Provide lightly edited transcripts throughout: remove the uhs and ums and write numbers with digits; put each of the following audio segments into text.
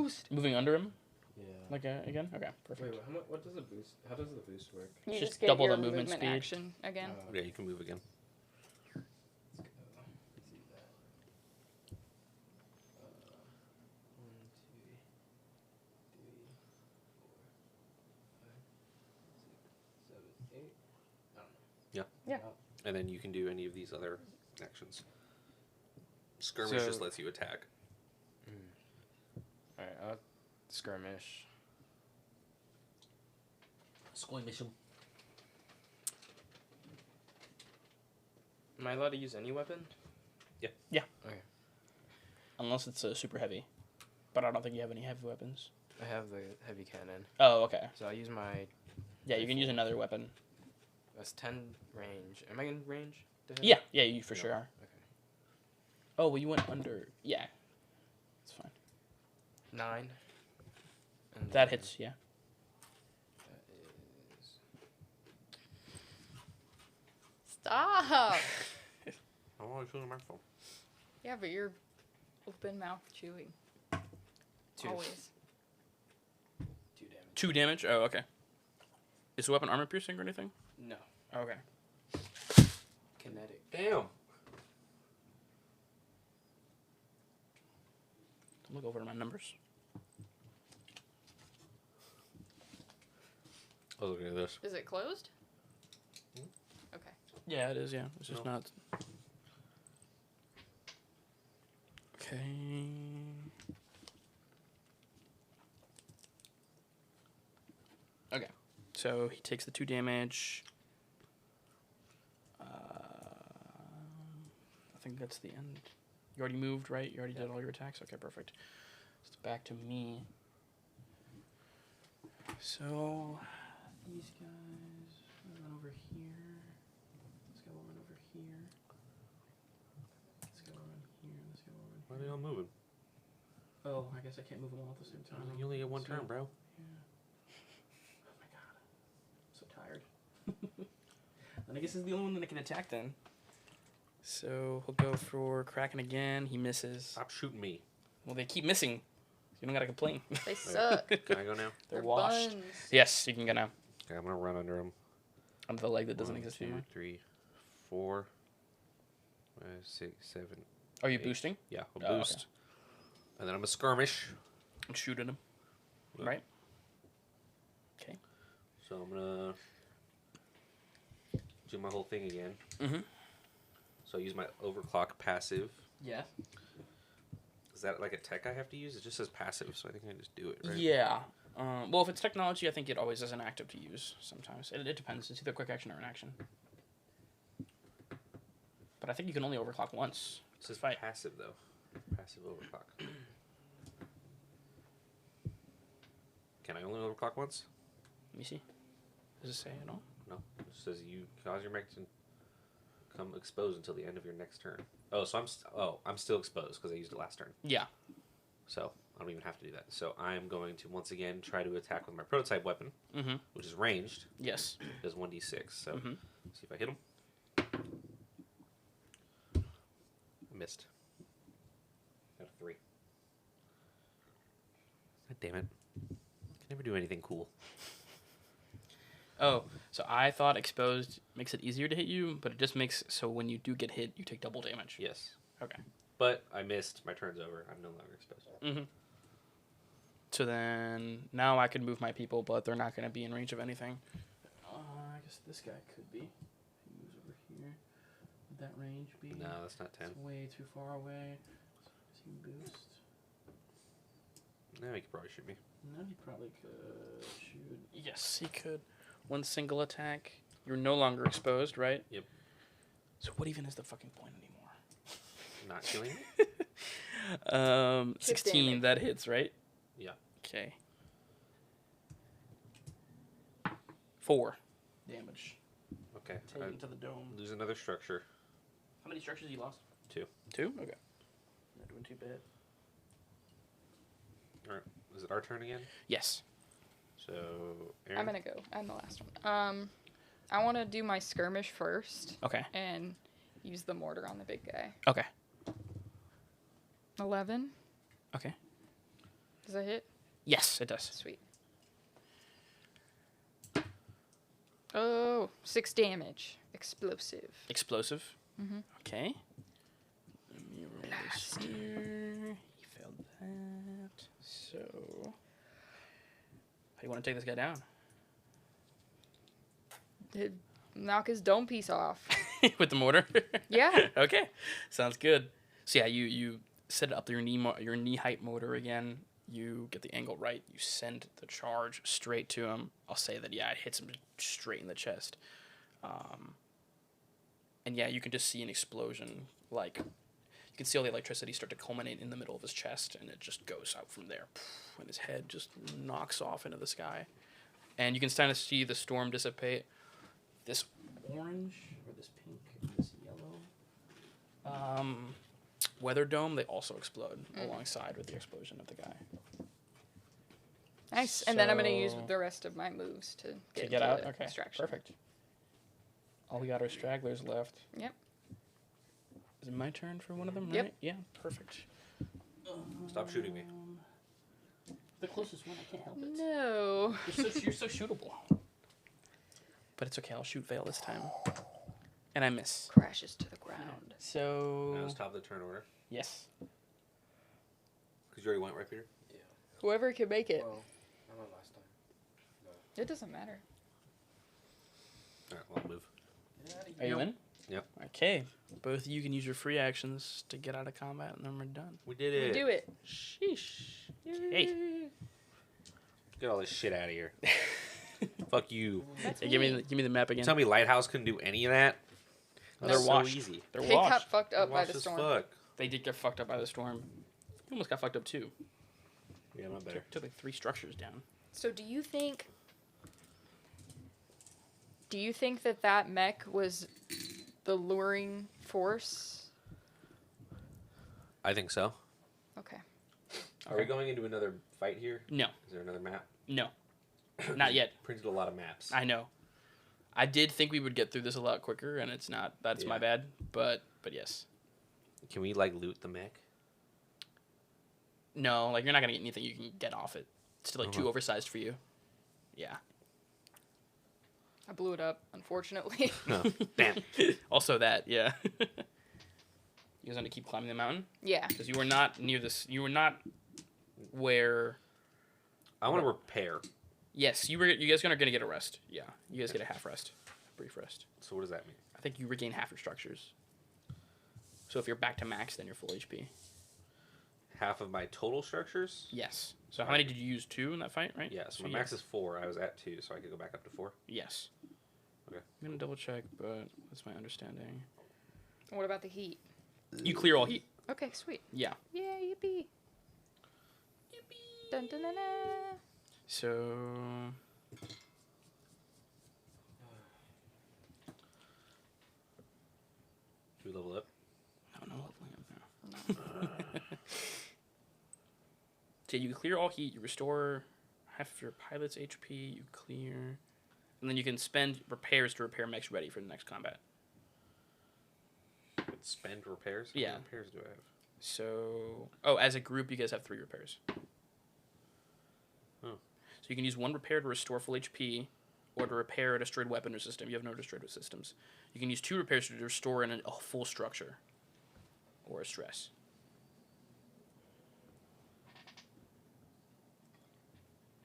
boost? Moving under him? Yeah. Like again? Okay, perfect. Wait, what does the boost? How does the boost work? You Just just get double your the movement speed. action again. Yeah, you can move again. Let's go. Let's do that. 1, 2, 3, 4, 5, 6, 7, 8. I don't know. Yeah. Yeah. And then you can do any of these other actions. Skirmish just lets you attack. Alright, skirmish. Skirmish him. Am I allowed to use any weapon? Yeah. Yeah. Okay. Unless it's super heavy. But I don't think you have any heavy weapons. I have the heavy cannon. Oh, okay. So I'll use my... Yeah, you can use another weapon. That's 10 range. Am I in range? to hit? Yeah, you for sure are. Okay. Oh, well, you went under. Yeah. It's fine. 9. And That then hits, yeah. That is... Stop. I'm always chewing my phone. Yeah, but you're open mouth chewing. 2. Always. 2 damage. 2 damage? Oh, okay. Is the weapon armor piercing or anything? No. Oh, okay. Kinetic. Damn. Look over my numbers. I was looking at this. Is it closed? Okay. Yeah, it is, yeah. It's just No. not... Okay... Okay. So he takes the 2 damage. I think that's the end. You already moved, right? You already did all your attacks? Okay, perfect. It's back to me. So, these guys run over here. This guy will run over here. This guy will run here. This guy will run Why are here. they all moving? Oh, I guess I can't move them all at the same time. You only get one So- turn, bro. Yeah. Oh my god. I'm so tired. And I guess this is the only one that I can attack then. So he'll go for Kraken again. He misses. Stop shooting me. Well, they keep missing. You don't gotta complain. They suck. Can I go now? They're They're washed. buns. Yes, you can go now. Okay, I'm gonna run under him. Under the leg that doesn't 1, exist 2, anymore. 3, 4, 5, 6, 7. Are you 8. boosting? Yeah, Oh, I'll okay. boost. And then I'm a skirmish. And shoot at him. Yeah. Right? Okay. So I'm gonna do my whole thing again. Mm-hmm. So I use my overclock passive. Yeah. Is that like a tech I have to use? It just says passive, so I think I just do it, right? Yeah. Well, if it's technology, I think it always is an active to use sometimes. It depends. It's either a quick action or an action. But I think you can only overclock once. It says Fight. passive, though. Passive overclock. Can I only overclock once? Let me see. Does it say at all? No. It says you cause your mech to become exposed until the end of your next turn. Oh, so I'm still exposed because I used it last turn. Yeah. So I don't even have to do that. So I'm going to once again try to attack with my prototype weapon, Mm-hmm. which is ranged. Yes. It does 1d6. So Mm-hmm. see if I hit him. Missed. Got a 3. God damn it. Can never do anything cool. Oh, so I thought exposed makes it easier to hit you, but it just makes so when you do get hit, you take double damage. Yes. Okay. But I missed. My turn's over. I'm no longer exposed. Mm-hmm. So then now I can move my people, but they're not going to be in range of anything. I guess this guy could be. He moves over here. Would that range be? No, that's not 10. It's way too far away. Does he boost? No, he could probably shoot me. No, he probably could shoot. Yes, he could. One single attack. You're no longer exposed, right? Yep. So what even is the fucking point anymore? Not killing me? 16, damage. that hits, right? Yeah. Okay. 4 damage. Okay. Taken to the dome. Lose another structure. How many structures you lost? 2. 2? Okay. Not doing too bad. Alright. Is it our turn again? Yes. So, Aaron? I'm gonna go. I'm the last one. I want to do my skirmish first Okay. and use the mortar on the big guy. Okay. 11. Okay. Does that hit? Yes, it does. Sweet. Oh, 6 damage. Explosive. Explosive. Mm-hmm. Okay. Let me roll this here. He failed that. So, how do you want to take this guy down? Knock his dome piece off. With the mortar? Yeah. Okay. Sounds good. So yeah, you set it up your knee height motor again. You get the angle right. You send the charge straight to him. I'll say that, yeah, it hits him straight in the chest. And yeah, you can just see an explosion. Like, you can see all the electricity start to culminate in the middle of his chest, and it just goes out from there. And his head just knocks off into the sky. And you can kind of see the storm dissipate. This orange, or this pink, and this yellow. Weather dome, they also explode alongside with the explosion of the guy. Nice. And then I'm going to use So- the rest of my moves to To get get into out? the Okay, distraction. perfect. All we got are stragglers left. Yep. Is it my turn for one of them, Yep. right? Yeah, perfect. Stop shooting me. The closest one, I can't help it. No. You're so shootable. But it's okay, I'll shoot Veil this time. And I miss. Crashes to the ground. Now So, it's top of the turn order. yes. Because you already went, right, Peter? Whoever can make it. Well, I went last time. It doesn't matter. Alright, well, I'll move. Are you in? Yep. Okay. Both of you can use your free actions to get out of combat, and then we're done. We did We it. do it. Sheesh. Hey. Get all this shit out of here. Fuck you. That's Hey, give me the map You again. tell me Lighthouse couldn't do any of that? They're That's so washed. easy. They're They got washed. fucked up by Washed the as storm. fuck. They did get fucked up by the storm. You almost got fucked up too. Yeah, not better. Took like 3 structures down. So do you think that mech was the luring force? I think so. Okay. Are we going into another fight here? No. Is there another map? No. Not yet. Printed a lot of maps. I know. I did think we would get through this a lot quicker, and it's not. That's my Yeah. bad. But yes. Can we, like, loot the mech? No, like you're not gonna get anything you can get off it. It's still like too oversized for you. Yeah. I blew it up, unfortunately. No. Damn. Also that, yeah. You guys want to keep climbing the mountain? Yeah. Because you were not near this. You were not where. I want to repair. Yes, you were. You guys are gonna get a rest. Yeah, you guys get a half rest, brief rest. So what does that mean? I think you regain half your structures. So if you're back to max, then you're full HP. Half of my total structures? Yes. So how many did you use? 2 in that fight, right? Yeah, so my max is 4. I was at 2, so I could go back up to 4. Yes. Okay. I'm gonna double check, but that's my understanding. What about the heat? You clear all heat. Okay, sweet. Yeah. Yeah, yippee. Yippee. Dun, dun, dun, dun. So. Should we level up? No leveling up now. So you clear all heat, you restore half of your pilot's HP, you clear, and then you can spend repairs to repair mechs ready for the next combat. With spend repairs? How Yeah. many repairs do I have? So, as a group, you guys have 3 repairs. Oh. So you can use 1 repair to restore full HP, or to repair a destroyed weapon or system. You have no destroyed systems. You can use 2 repairs to restore a full structure, or a stress.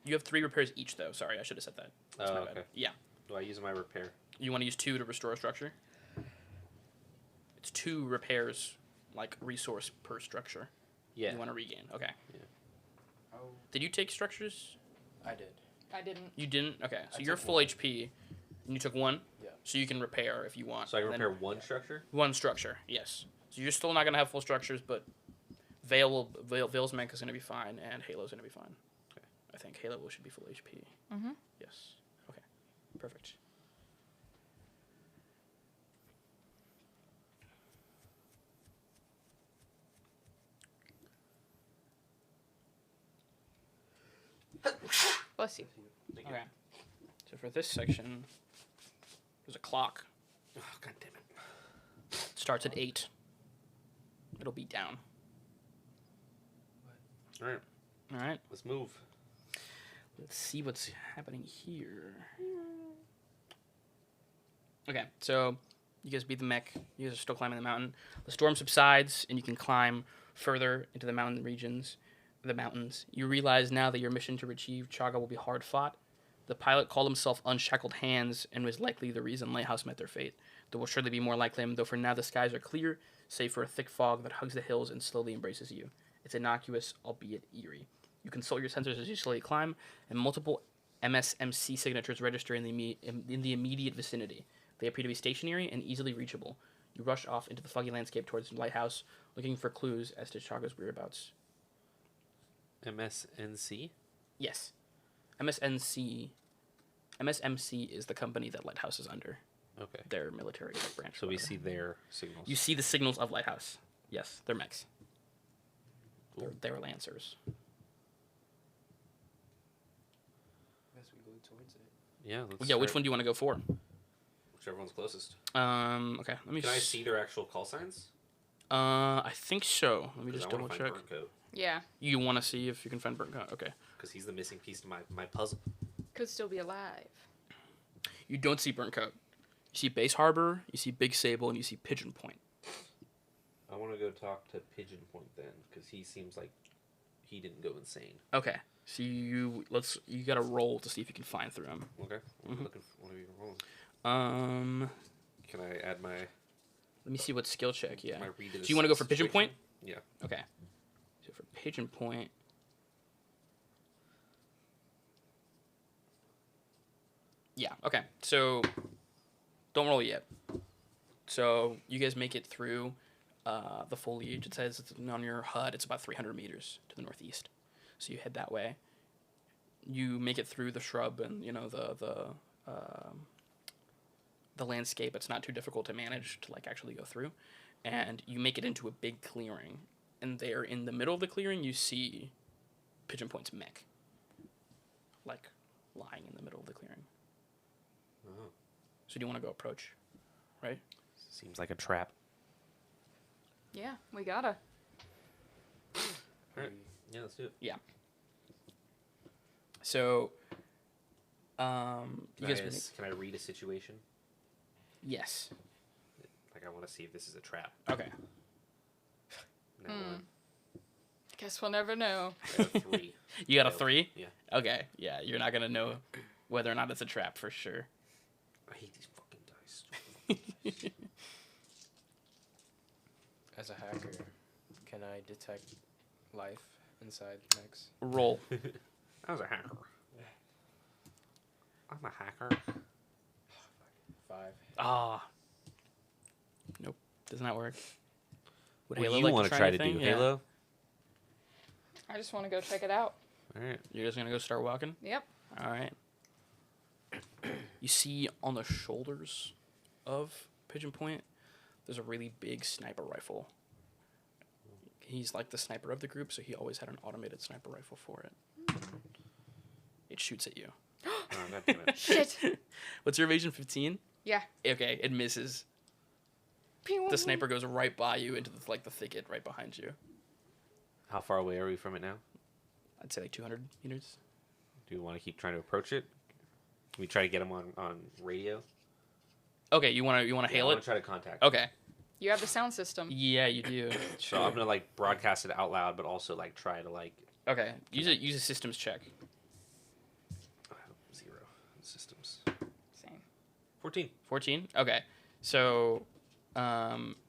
You have 3 repairs each, though. Sorry, I should have said that. That's Oh, my bad. okay. Yeah. Do I use my repair? You want to use 2 to restore a structure? It's 2 repairs, like, resource per structure. Yeah. You want to regain. Okay. Oh, Did you take structures? I did. I didn't. You didn't? Okay. So I you're took full 1. HP, and you took 1? Yeah. So you can repair if you want. So I can and then- repair 1 structure? 1 structure, yes. So you're still not going to have full structures, but Veil's mech is going to be fine, and Halo's going to be fine. Okay. I think Halo should be full HP. Mm-hmm. Yes. Okay. Perfect. Bless you. Okay. So for this section, there's a clock. Oh, God damn it. It starts at 8. It'll be down. Alright. All right. Let's move. Let's see what's happening here. Okay, so you guys beat the mech. You guys are still climbing the mountain. The storm subsides, and you can climb further into the mountains. You realize now that your mission to retrieve Chaga will be hard fought. The pilot called himself Unshackled Hands and was likely the reason Lighthouse met their fate. There will surely be more like him, though for now the skies are clear, save for a thick fog that hugs the hills and slowly embraces you. It's innocuous, albeit eerie. You consult your sensors as you slowly climb, and multiple MSMC signatures register in the immediate vicinity. They appear to be stationary and easily reachable. You rush off into the foggy landscape towards the lighthouse, looking for clues as to Chaga's whereabouts. MSNC? Yes. MSMC is the company that Lighthouse is under. Okay. Their military branch. So we see their signals. You see the signals of Lighthouse. Yes, they're mechs. Cool. They're lancers. I guess we go towards it. Yeah, let's Yeah, which start- one do you want to go for? Whichever one's closest. Okay, let me. Can I see their actual call signs? I think so. Let me 'Cause just I wanna double find check. Burncoat, Yeah. You want to see if you can find Burnt Coat? Okay. because he's the missing piece to my puzzle. Could still be alive. You don't see Burnt Coat. You see Base Harbor, you see Big Sable, and you see Pigeon Point. I want to go talk to Pigeon Point then, because he seems like he didn't go insane. Okay. So you gotta roll to see if you can find through him. Okay. I'm Mhm. looking for what are you rolling? Let Can I add my me see what skill check. Yeah. my read to So you want to go for Pigeon Point? Yeah. Okay. So for Pigeon Point. Yeah. Okay. So don't roll yet. So you guys make it through the foliage. It says it's on your HUD. It's about 300 meters to the northeast. So you head that way. You make it through the shrub and the landscape. It's not too difficult to manage to actually go through, and you make it into a big clearing. And there, in the middle of the clearing, you see Pigeon Point's mech, lying in the middle of the clearing. Oh. So do you want to go approach? Right. Seems like a trap. Yeah, we gotta. Alright. Yeah, let's do it. So, you guys. Can I read a situation? Yes. Like I want to see if this is a trap. Okay. No one. Guess we'll never know. I got a 3. You got a Failed. 3? Yeah. Okay. Yeah, you're not gonna know whether or not it's a trap for sure. I hate these fucking dice. As a hacker, can I detect life inside mechs? Roll. I was a hacker. I'm a hacker. 5. Ah. Nope. Does not work. Would What do Halo you like want to try to do, anything? Yeah. Halo? I just want to go check it out. All right. You're just gonna go start walking. Yep. All right. You see on the shoulders of Pigeon Point, there's a really big sniper rifle. He's like the sniper of the group, so he always had an automated sniper rifle for it. It shoots at you. Oh, God damn it. Shit. What's your evasion? 15? Yeah. Okay, it misses. The sniper goes right by you into the thicket right behind you. How far away are we from it now? I'd say 200 meters. Do you want to keep trying to approach it? Can we try to get him on radio? Okay, you wanna I hail want it? to try to contact. Okay. You have the sound system. Yeah, you do. So I'm gonna broadcast it out loud, but also try to Okay, use a systems check. 0 systems. Same. 14. 14? Okay. So,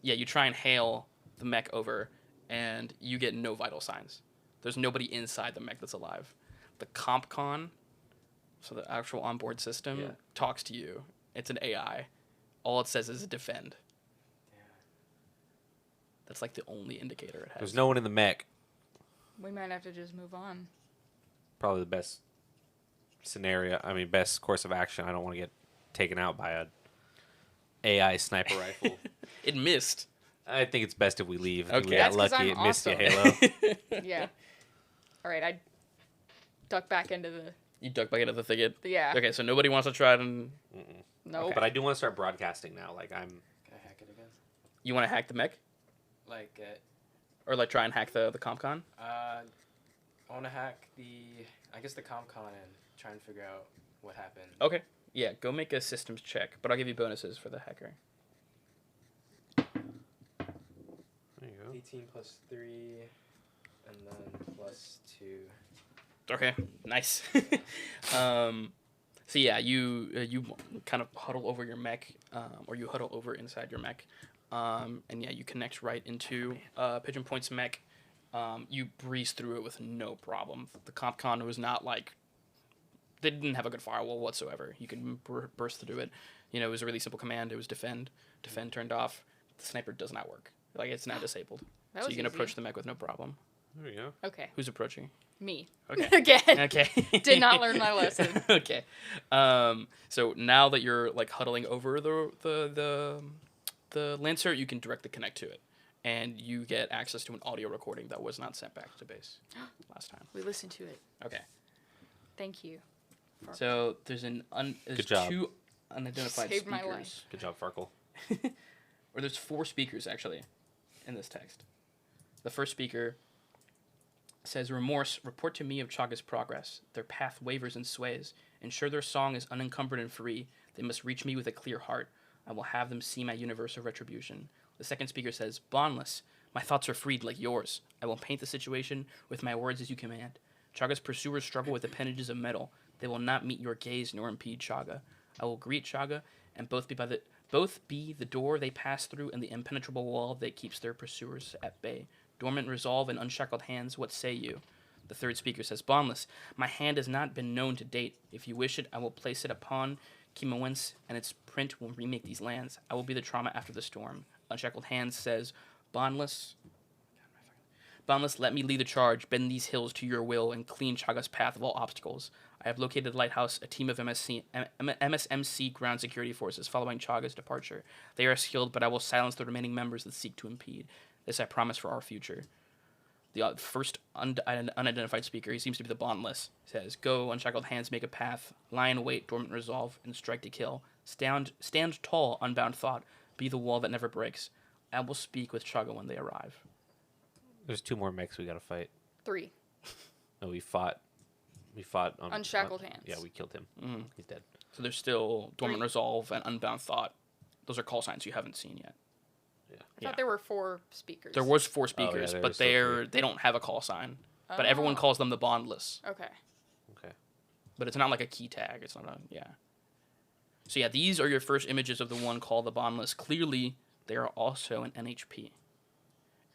you try and hail the mech over, and you get no vital signs. There's nobody inside the mech that's alive. The CompCon, so the actual onboard system, Yeah. talks to you. It's an AI. All it says is defend. That's the only indicator it has. There's no one in the mech. We might have to just move on. Probably the best scenario. I mean, best course of action. I don't want to get taken out by a AI sniper rifle. It missed. I think it's best if we leave. I think we Okay. got That's 'cause lucky. I'm It missed you, awesome. Halo. Yeah. All right, I duck back into the. You duck back into the thicket. Yeah. Okay, so nobody wants to try to... Nope. But I do want to start broadcasting now. Can I hack it again? You want to hack the mech? Like, Or try and hack the CompCon? want to hack I guess the ComCon and try and figure out what happened. Okay. Yeah, go make a systems check, but I'll give you bonuses for the hacker. There you go. 18 plus 3, and then plus 2. Okay, nice. So yeah, you kind of huddle over your mech, or you huddle over inside your mech, and yeah, you connect right into Pigeon Point's mech. You breeze through it with no problem. The CompCon was not like they didn't have a good firewall whatsoever. You could burst through it. You know, it was a really simple command. It was defend. Defend turned off. The sniper does not work. Like it's now disabled. So you can approach the mech with no problem. There you go. Okay. Who's approaching? Me. Okay. Again. Okay. Did not learn my lesson. Okay. So now that you're like huddling over the Lancer, you can directly connect to it, and you get access to an audio recording that was not sent back to base last time. We listened to it. Okay. Thank you. So there's Good job. 2 unidentified Saved my speakers. life. Good job, Farkle. Or there's 4 speakers actually in this text. The first speaker says, "Remorse, report to me of Chaga's progress. Their path wavers and sways. Ensure their song is unencumbered and free. They must reach me with a clear heart. I will have them see my universe of retribution." The second speaker says, "Bondless, my thoughts are freed like yours. I will paint the situation with my words as you command. Chaga's pursuers struggle with appendages of metal. They will not meet your gaze nor impede Chaga. I will greet Chaga, and both be the door they pass through and the impenetrable wall that keeps their pursuers at bay. Dormant resolve and unshackled hands, what say you?" The third speaker says, "Bondless, my hand has not been known to date. If you wish it, I will place it upon Kimawens, and its print will remake these lands. I will be the trauma after the storm." Unshackled hands says, Bondless, let me lead the charge, bend these hills to your will, and clean Chaga's path of all obstacles. I have located Lighthouse, a team of MSMC ground security forces following Chaga's departure. They are skilled, but I will silence the remaining members that seek to impede. This I promise for our future. The first unidentified speaker, he seems to be the Bondless, says, "Go, unshackled hands, make a path. Lie in wait, dormant resolve, and strike to kill. Stand tall, unbound thought. Be the wall that never breaks. I will speak with Chaga when they arrive." There's 2 more mechs we gotta fight. 3. No, we fought on Unshackled hands. Yeah, we killed him. Mm-hmm. He's dead. So there's still dormant 3. resolve and unbound thought. Those are call signs you haven't seen yet. I thought there were 4 speakers. There was 4 speakers, there but was still they don't have a call sign. But everyone Oh. calls them the Bondless. Okay. Okay. But it's not like a key tag. It's not So yeah, these are your first images of the one called the Bondless. Clearly, they are also an NHP.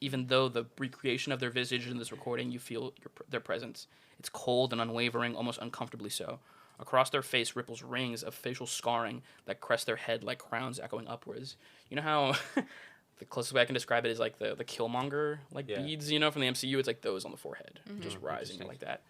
Even though the recreation of their visage in this recording, you feel their presence. It's cold and unwavering, almost uncomfortably so. Across their face ripples rings of facial scarring that crest their head like crowns echoing upwards. You know how the closest way I can describe it is like the Killmonger beads, you know, from the MCU. It's like those on the forehead, just rising like that.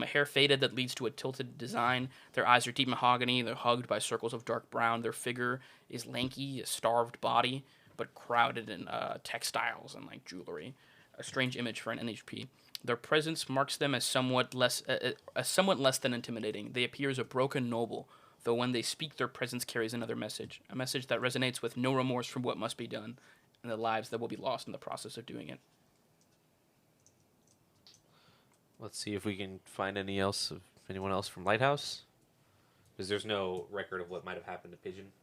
Hair faded that leads to a tilted design. Their eyes are deep mahogany. They're hugged by circles of dark brown. Their figure is lanky, a starved body, but crowded in textiles and like jewelry. A strange image for an NHP. Their presence marks them as somewhat less than intimidating. They appear as a broken noble, though when they speak, their presence carries another message. A message that resonates with no remorse for what must be done, and the lives that will be lost in the process of doing it. Let's see if we can find anyone else from Lighthouse. Because there's no record of what might have happened to Pigeon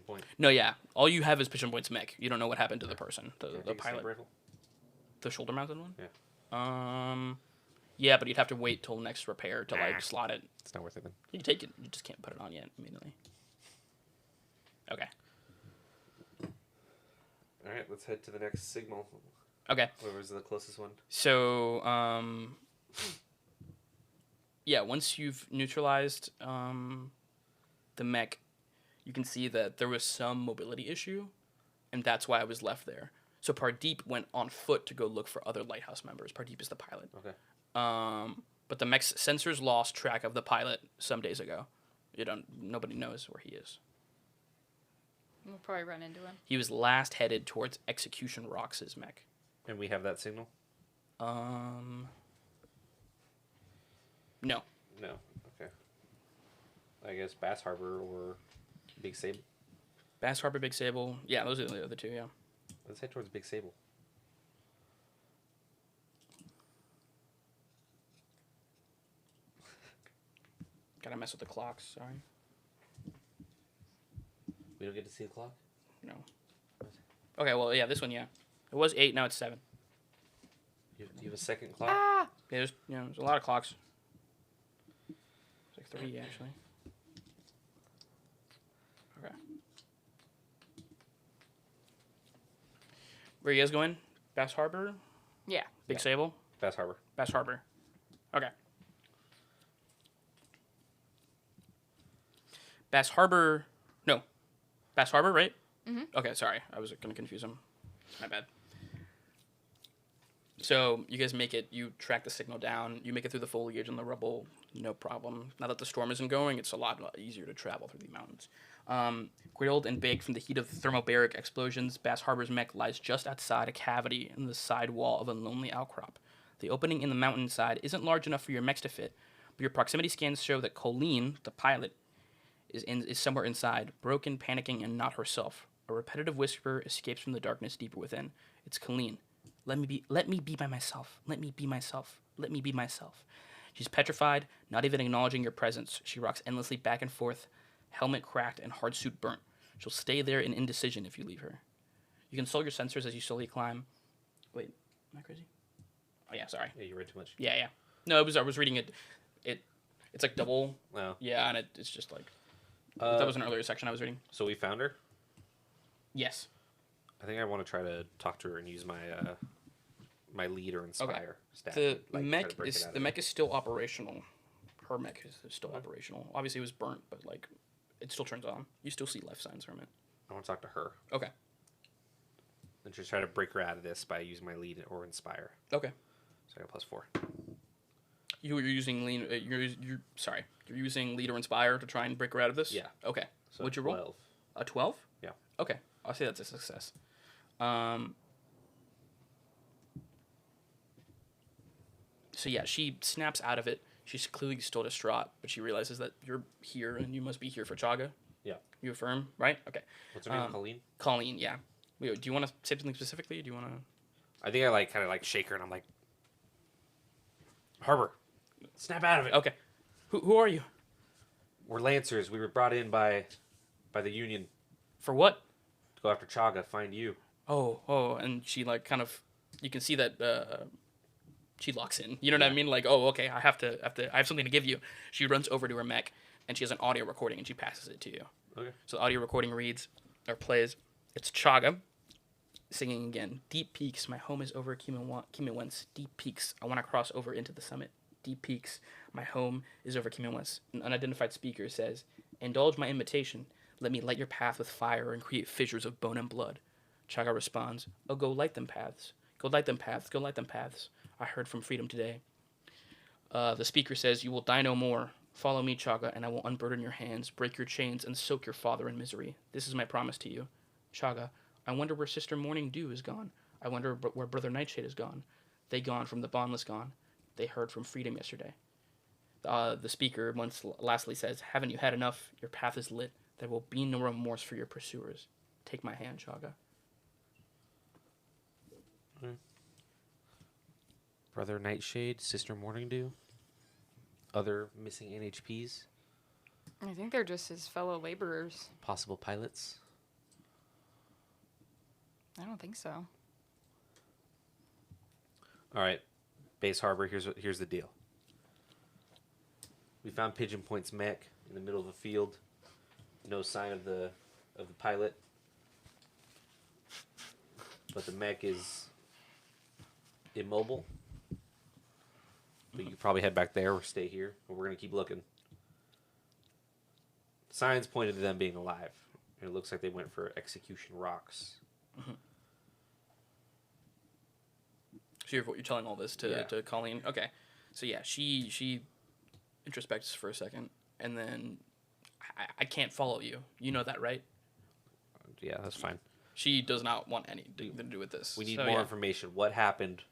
Point. No, yeah. All you have is Pigeon Point's mech. You don't know what happened to the person, the Take a sniper pilot. rifle? The shoulder-mounted one? Yeah. Yeah, but you'd have to wait till next repair to like slot it. It's not worth it then. You can take it. You just can't put it on yet immediately. Okay. All right, let's head to the next signal. Okay. Whoever's the closest one. So, yeah, once you've neutralized the mech, you can see that there was some mobility issue, and that's why I was left there. So Pardeep went on foot to go look for other Lighthouse members. Pardeep is the pilot. Okay. But the mech's sensors lost track of the pilot some days ago. Nobody knows where he is. We'll probably run into him. He was last headed towards Execution Rocks' mech. And we have that signal? No. No. Okay. I guess Bass Harbor or Big Sable. Bass Harbor, Big Sable. Yeah, those are the other two, yeah. Let's head towards Big Sable. Gotta mess with the clocks. Sorry. We don't get to see the clock? No. Okay, well, yeah, this one, yeah. It was 8, now it's 7. You have a second clock? Yeah, there's a lot of clocks. It's like 3, actually. Okay. Where you guys going? Bass Harbor? Yeah. Big Sable? Bass Harbor. Bass Harbor. Okay. Bass Harbor. No. Bass Harbor, right? Mhm. Okay, sorry. I was going to confuse them. My bad. So you guys make it. You track the signal down. You make it through the foliage and the rubble. No problem. Now that the storm isn't going, it's a lot easier to travel through the mountains. Grilled and baked from the heat of thermobaric explosions, Bass Harbor's mech lies just outside a cavity in the side wall of a lonely outcrop. The opening in the mountainside isn't large enough for your mechs to fit, but your proximity scans show that Colleen, the pilot, is somewhere inside, broken, panicking, and not herself. A repetitive whisper escapes from the darkness deeper within. It's Colleen. Let me be by myself. Let me be myself. Let me be myself. She's petrified, not even acknowledging your presence. She rocks endlessly back and forth, helmet cracked and hard suit burnt. She'll stay there in indecision if you leave her. You consult your sensors as you slowly climb. Wait, am I crazy? Oh yeah, sorry. Yeah, you read too much. Yeah. No, I was reading it. It's like double. Wow. Yeah, and it's just like that was an earlier section I was reading. So we found her? Yes. I think I want to try to talk to her and use my my lead or inspire stat. The like, try mech to break it out of the her. mech is still operational. Her mech is still operational. Obviously, it was burnt, but like it still turns on. You still see life signs from it. I want to talk to her. Okay. And just try to break her out of this by using my lead or inspire. Okay. So I got +4. You're using lean. You're sorry. You're using lead or inspire to try and break her out of this. Yeah. Okay. So What'd you roll? 12. A 12. Yeah. Okay. I'll say that's a success. So yeah, she snaps out of it. She's clearly still distraught, but she realizes that you're here and you must be here for Chaga. Yeah. You affirm, right? Okay. What's her name? Colleen? Colleen, yeah. Wait, do you want to say something specifically? Do you want to? I think I kind of shake her and I'm like, Harbor, snap out of it. Okay. Who are you? We're Lancers. We were brought in by the Union For what? to go after Chaga, find you. Oh, and she like kind of, you can see that she locks in. You know what I mean? Like, oh, okay, I have something to give you. She runs over to her mech, and she has an audio recording, and she passes it to you. Okay. So the audio recording reads, or plays, it's Chaga singing again. Deep peaks, my home is over Kimewens. Deep peaks, I want to cross over into the summit. Deep peaks, my home is over Kimewens. An unidentified speaker says, indulge my invitation. Let me light your path with fire and create fissures of bone and blood. Chaga responds, oh, go light them paths. Go light them paths. Go light them paths. I heard from freedom today. The speaker says, you will die no more. Follow me, Chaga, and I will unburden your hands, break your chains, and soak your father in misery. This is my promise to you. Chaga, I wonder where Sister Morning Dew is gone. I wonder where Brother Nightshade is gone. They gone from the bondless gone. They heard from freedom yesterday. The speaker lastly says, haven't you had enough? Your path is lit. There will be no remorse for your pursuers. Take my hand, Chaga. Brother Nightshade, Sister Morning Dew, other missing NHPs, I think they're just his fellow laborers. possible pilots. I don't think so. All right, Base Harbor. Here's the deal. We found Pigeon Point's mech in the middle of a field. No sign of the pilot, but the mech is immobile. But you could probably head back there or stay here, but we're gonna keep looking. Signs pointed to them being alive. And it looks like they went for execution rocks. So you're telling all this to Colleen? Okay. So yeah, she introspects for a second, and then I can't follow you. You know that, right? Yeah, that's fine. She does not want anything to do with this. We need So, more yeah. information. What happened?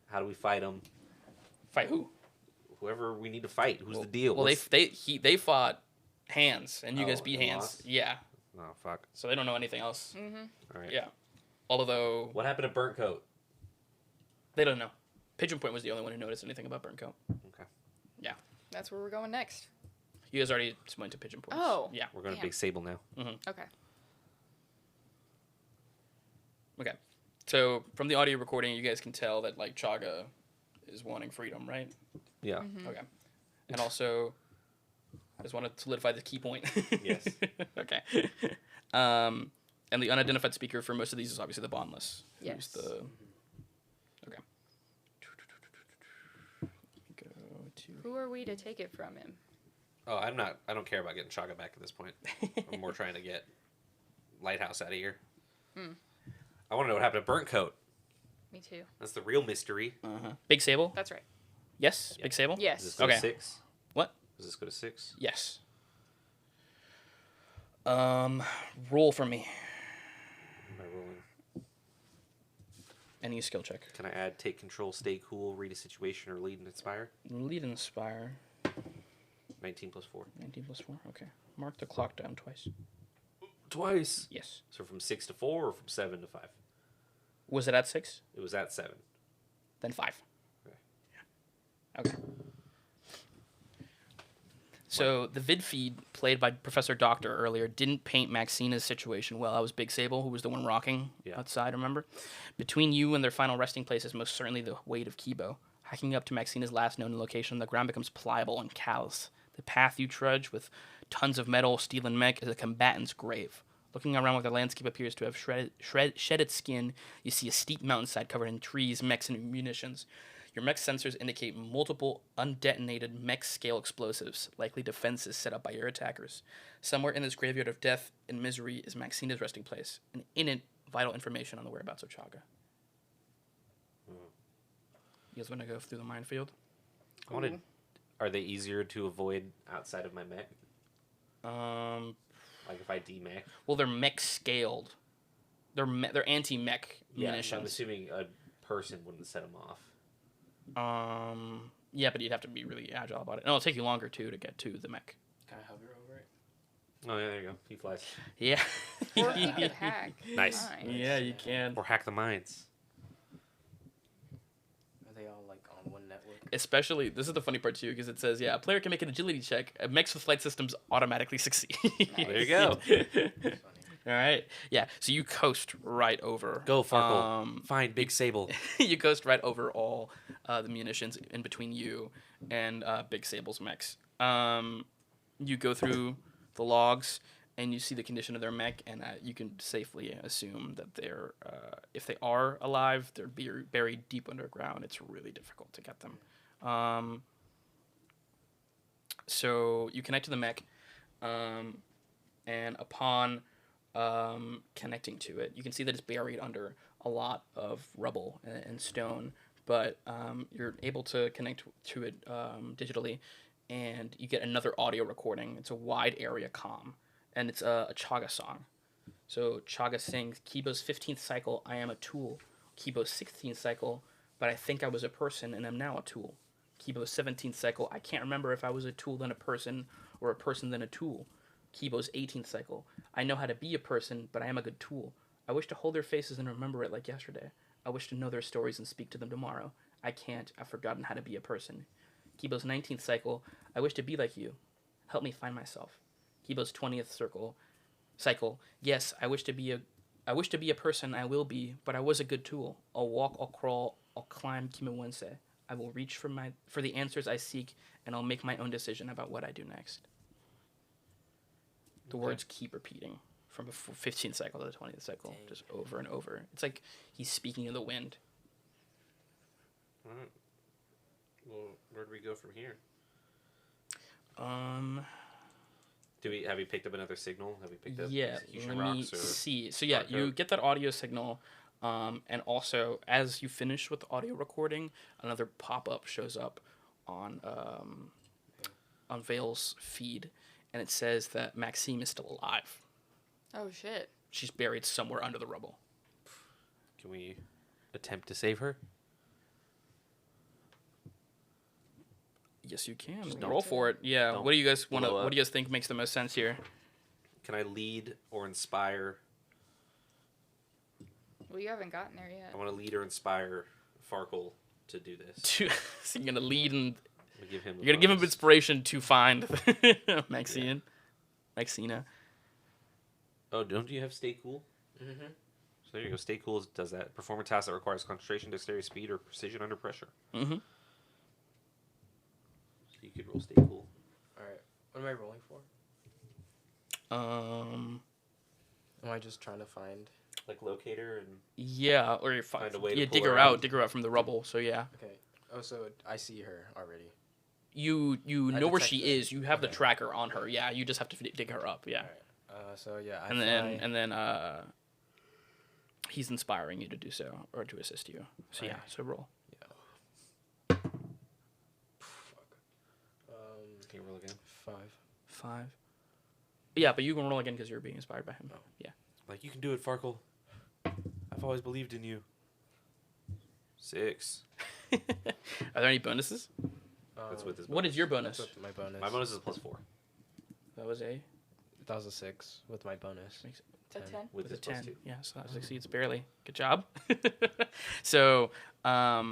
How do we fight them? Fight who? Whoever we need to fight. Who's the deal? Well, What's- they fought hands, and you guys beat and hands. lost? Yeah. Oh, fuck. So they don't know anything else. All right. Yeah. Although What happened to Burnt Coat? they don't know. Pigeon Point was the only one who noticed anything about Burncoat. Okay. Yeah. That's where we're going next. You guys already went to pigeon points. Oh. Yeah. We're going to Damn. Big Sable now. Okay. Okay. So from the audio recording, you guys can tell that like Chaga is wanting freedom, right? Yeah. Okay. And also, I just want to solidify the key point. Yes. Okay. And the unidentified speaker for most of these is obviously the bondless. Yes. Who's the... Okay. Go to... Who are we to take it from him? Oh, I don't care about getting Chaga back at this point. I'm more trying to get Lighthouse out of here. I want to know what happened to Burnt Coat. Me too. That's the real mystery. Big Sable? That's right. Yes? Big Sable? Does Yes. this go Okay. to 6? What? Does this go to 6? Yes. Roll for me. Am I rolling? Any skill check. Can I add take control, stay cool, read a situation, or lead and inspire? Lead and inspire. 19 plus 4. 19 plus 4. Okay. Mark the clock down twice. Twice. Yes. So from 6 to 4 or from 7 to 5? Was it at 6? It was at 7. Then 5. Okay. Yeah. Okay. So the vid feed played by Professor Doctor earlier didn't paint Maxina's situation well. That was Big Sable, who was the one rocking outside, remember? Between you and their final resting place is most certainly the weight of Kibo. Hiking up to Maxina's last known location, the ground becomes pliable and callous. The path you trudge with tons of metal, steel, and mech is a combatant's grave. Looking around where the landscape appears to have shedded skin, you see a steep mountainside covered in trees, mechs, and munitions. Your mech sensors indicate multiple undetonated mech-scale explosives, likely defenses set up by your attackers. Somewhere in this graveyard of death and misery is Maxina's resting place, and in it, vital information on the whereabouts of Chaga. You guys want to go through the minefield? I wanted. Are they easier to avoid outside of my mech? Like if I demech? Well, they're mech-scaled. They're anti-mech munitions. I'm assuming a person wouldn't set them off. Yeah, but you'd have to be really agile about it. And it'll take you longer, too, to get to the mech. Can I hover over it? Oh, yeah, there you go. He flies. Yeah. Or he could hack. Nice. mine. Yeah, you can. Or hack the mines. Are they all like on one network? Especially, this is the funny part, too, because it says, yeah, a player can make an agility check. Mechs with flight systems automatically succeed. There you go. That's funny. All right. Yeah, so you coast right over. Go, Farkle. Find Big Sable. You coast right over all the munitions in between you and Big Sable's mechs. You go through the logs and you see the condition of their mech, and you can safely assume that they're, if they are alive, they're buried deep underground. It's really difficult to get them. So you connect to the mech, and upon connecting to it, you can see that it's buried under a lot of rubble and stone, but you're able to connect to it digitally, and you get another audio recording. It's a wide area comm, and it's a Chaga song. So Chaga sings Kibo's 15th cycle, I am a tool. Kibo's 16th cycle, but I think I was a person and am now a tool. Kibo's 17th cycle, I can't remember if I was a tool then a person or a person then a tool. Kibo's 18th cycle, I know how to be a person, but I am a good tool. I wish to hold their faces and remember it like yesterday. I wish to know their stories and speak to them tomorrow. I can't. I've forgotten how to be a person. Kibo's 19th cycle, I wish to be like you. Help me find myself. Kibo's 20th cycle, yes, I wish to be a person, I will be, but I was a good tool. I'll walk, I'll crawl, I'll climb Kimiwense. I will reach for the answers I seek, and I'll make my own decision about what I do next. The words keep repeating from the 15th cycle to the 20th cycle, just over and over. It's like he's speaking in the wind. All right. Well, where do we go from here? Have you picked up another signal? Have we picked up Yeah, execution let me rocks or see. So yeah, dark you code? get that audio signal, and also as you finish with the audio recording, another pop-up shows up on Vale's feed, and it says that Maxime is still alive. Oh shit. She's buried somewhere under the rubble. Can we attempt to save her? Yes, you can. Just Roll don't- for it. Yeah. don't What do you guys want to? blow What up. do you guys think makes the most sense here? Can I lead or inspire? Well, you haven't gotten there yet. I want to lead or inspire Farkle to do this. So you're gonna lead and Give him. You're gonna give him inspiration to find Maxine. Maxina. Oh, don't you have stay cool? Mm-hmm. So there you go. Stay cool does that. Perform a task that requires concentration, dexterity, speed, or precision under pressure. Mm-hmm. So you could roll stay cool. All right. What am I rolling for? Am I just trying to find? Like locator and. Yeah, or you Find a way to dig pull her her out, out. dig her out from the rubble. So yeah, Okay. Oh, so I see her already. you I know where detect she her. is. You have the Okay. tracker on her. Yeah, you just have to dig her up. Yeah, All right. So yeah, I and fly. then he's inspiring you to do so or to assist you. So yeah, Alright. so roll. Fuck. Can you roll again? 5. 5. Yeah, but you can roll again because you're being inspired by him. Oh. Yeah. Like, you can do it, Farkle. I've always believed in you. 6. Are there any bonuses? That's with his. What is your That's bonus? with my bonus. My bonus is +4. That was a That was a 6 with my bonus. makes 10. With with a his 10. +2. Yeah, so that succeeds barely. Good job. So, yeah,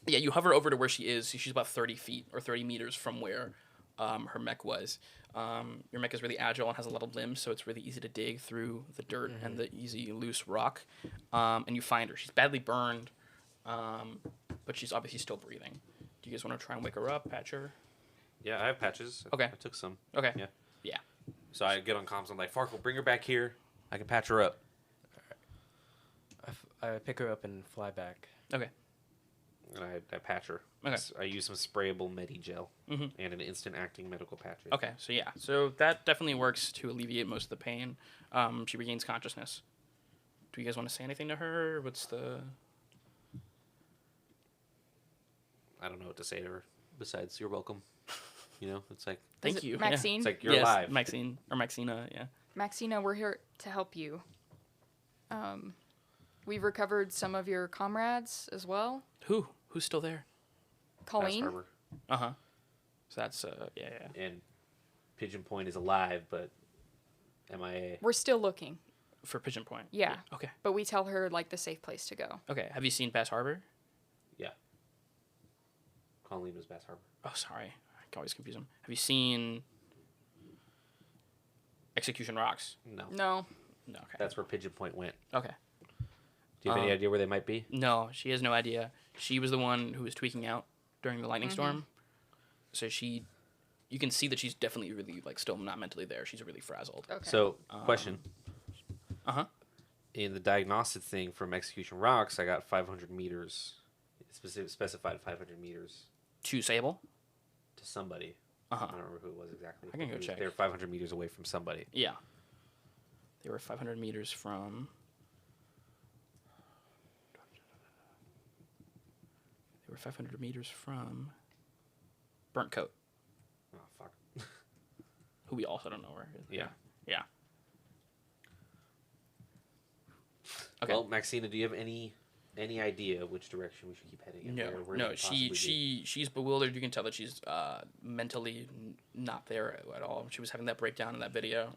you hover over to where she is. She's about 30 feet or 30 meters from where her mech was. Your mech is really agile and has a lot of limbs, so it's really easy to dig through the dirt and the easy loose rock. And you find her. She's badly burned, but she's obviously still breathing. Do you guys want to try and wake her up, patch her? Yeah, I have patches. Okay. I took some. Okay. Yeah. Yeah. So I get on comms. I'm like, Farkle, bring her back here. I can patch her up. I pick her up and fly back. Okay. And I patch her. Okay. I use some sprayable Medi-Gel Mhm. and an instant acting medical patch. Okay, so yeah, so that definitely works to alleviate most of the pain. She regains consciousness. Do you guys want to say anything to her? What's the? I don't know what to say to her besides you're welcome. You know, it's like Thank Is it you. Maxine? it's like you're yes, alive. Maxine or Maxina. Yeah. Maxina, we're here to help you. We've recovered some of your comrades as well. Who's still there? Bass Colleen. Harbor. Uh huh. So that's yeah. And Pigeon Point is alive, but MIA. We're still looking. For Pigeon Point. Yeah. Okay. But we tell her like the safe place to go. Okay. Have you seen Bass Harbor? Yeah. Colleen was Bass Harbor. Oh, sorry. I always confuse them. Have you seen Execution Rocks? No. No. No. Okay. That's where Pigeon Point went. Okay. Do you have any idea where they might be? No, she has no idea. She was the one who was tweaking out during the lightning storm. So you can see that she's definitely really like still not mentally there. She's really frazzled. Okay. So, question. Uh-huh. In the diagnostic thing from Execution Rocks, I got 500 meters. It specified 500 meters To Sable. to somebody. Uh-huh. I don't remember who it was exactly. I can go It was- check. They were 500 meters away from somebody. Yeah. They were 500 meters from. They were 500 meters from. Burnt Coat, Oh, fuck. who we also don't know where. Yeah. Yeah. Okay. Well, Maxina, do you have any idea which direction we should keep heading? and where No. we could possibly be? She's bewildered. You can tell that she's mentally not there at all. She was having that breakdown in that video.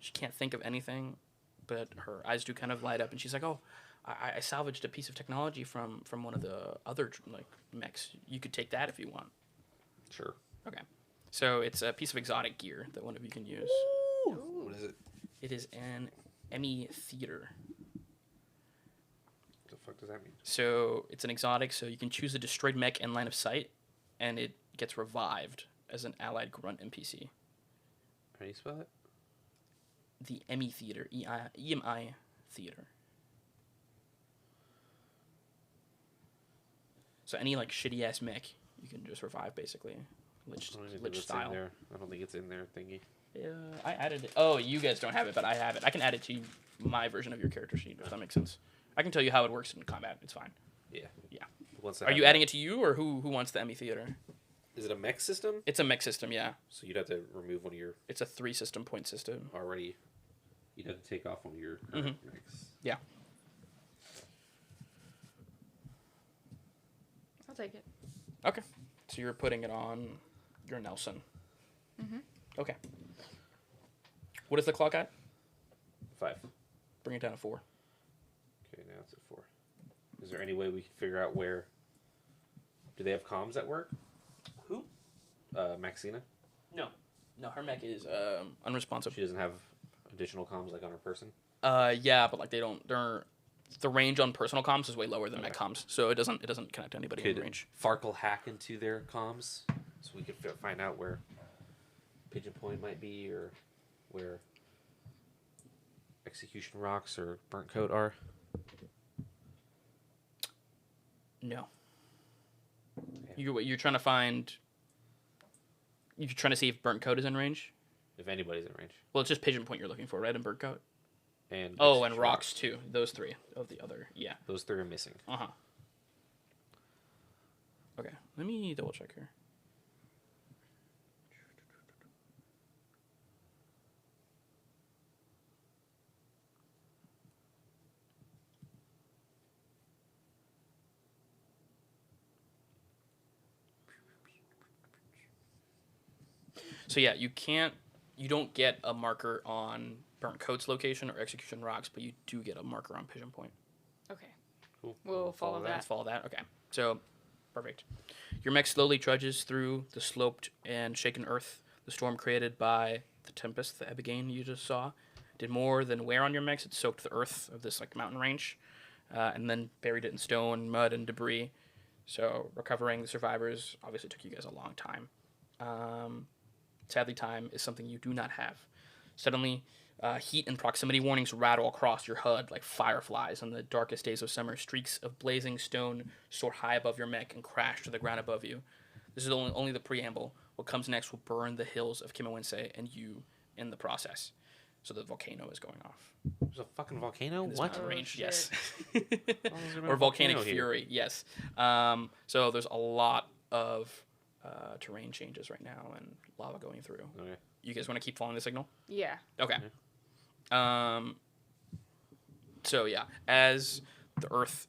She can't think of anything, but her eyes do kind of light up, and she's like, "Oh, I salvaged a piece of technology from one of the other like mechs. You could take that if you want." Sure. Okay. So it's a piece of exotic gear that one of you can use. What is it? It is an Emmy Theater. What the fuck does that mean? So it's an exotic, so you can choose a destroyed mech in line of sight, and it gets revived as an allied grunt NPC. How do you spell it? The Emmy Theater, EMI Theater. So any like shitty ass mech, you can just revive basically, Lich, I don't even Lich think it's style. in there. I don't think it's in there, thingy. Yeah, I added it. Oh, you guys don't have it, but I have it. I can add it to my version of your character sheet if that makes sense. I can tell you how it works in combat. It's fine. Yeah. Yeah. Once I Are have you that- adding it to you, or who wants the Emmy Theater? Is it a mech system? It's a mech system, yeah. So you'd have to remove one of your It's a 3-system point system. already. You'd have to take off one of your Mm-hmm. current mechs. Yeah. I'll take it. Okay. So you're putting it on your Nelson. Mm-hmm. Okay. What is the clock at? 5. Bring it down to 4. Okay, now it's at 4. Is there any way we can figure out where Do they have comms at work? Who? Maxina. No, her mech is unresponsive. She doesn't have additional comms like on her person. Yeah, but like they don't. The range on personal comms is way lower than mech Okay. comms, so it doesn't connect to anybody in Could range. Farkle hack into their comms so we could find out where Pigeon Point might be or where Execution Rocks or Burnt Coat are? No. Okay. You're trying to find. You're trying to see if Burnt Coat is in range. If anybody's in range. Well, it's just Pigeon Point you're looking for, right? And Burnt Coat. And Oh, and Execution rocks too. Those three of the other. Yeah. Those three are missing. Uh-huh. Okay, let me double check here. So yeah, you don't get a marker on Burnt Coat's location or Execution Rocks, but you do get a marker on Pigeon Point. Okay. Cool. We'll follow that. Let's follow that. Okay. So, perfect. Your mech slowly trudges through the sloped and shaken earth. The storm created by the tempest, the Ebigane you just saw, did more than wear on your mechs. It soaked the earth of this like mountain range, and then buried it in stone, mud, and debris. So, recovering the survivors obviously took you guys a long time. Sadly, time is something you do not have. Suddenly, heat and proximity warnings rattle across your HUD like fireflies on the darkest days of summer. Streaks of blazing stone soar high above your mech and crash to the ground above you. This is only the preamble. What comes next will burn the hills of Kimawinse and you in the process. So the volcano is going off. There's a fucking volcano? In this What? mountain range, shit. yes. How long has there been Or a volcanic volcano here? fury, yes. So there's a lot of terrain changes right now and lava going through. Okay. You guys want to keep following the signal? Yeah. Okay. So yeah, as the earth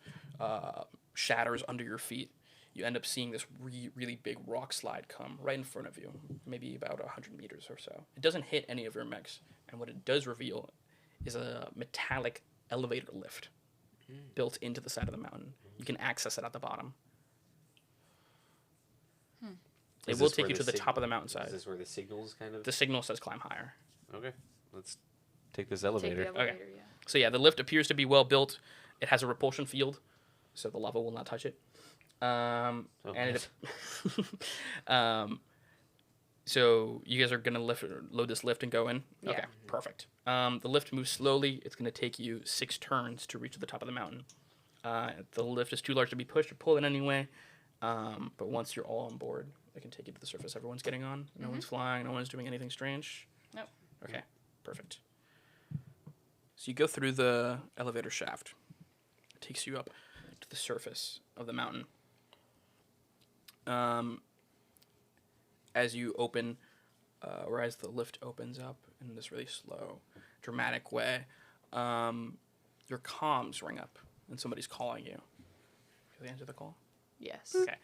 shatters under your feet, you end up seeing this really big rock slide come right in front of you, maybe about 100 meters or so. It doesn't hit any of your mechs, and what it does reveal is a metallic elevator lift built into the side of the mountain. You can access it at the bottom. It Is will this take where you to the top of the Is mountainside. this where the signals kind of... The signal says climb higher. Okay. Let's take this Take elevator. the elevator, yeah. So yeah, the lift appears to be well built. It has a repulsion field, so the lava will not touch it. And it, so you guys are gonna load this lift and go in. Yeah. Okay, perfect. The lift moves slowly. It's gonna take you 6 turns to reach the top of the mountain. The lift is too large to be pushed or pulled in any way. But once you're all on board, it can take you to the surface. Everyone's getting on. No one's flying. No one's doing anything strange. Nope. Okay, perfect. So you go through the elevator shaft. It takes you up to the surface of the mountain. As you open, or as the lift opens up in this really slow, dramatic way, your comms ring up and somebody's calling you. Can you answer the call? Yes. Okay.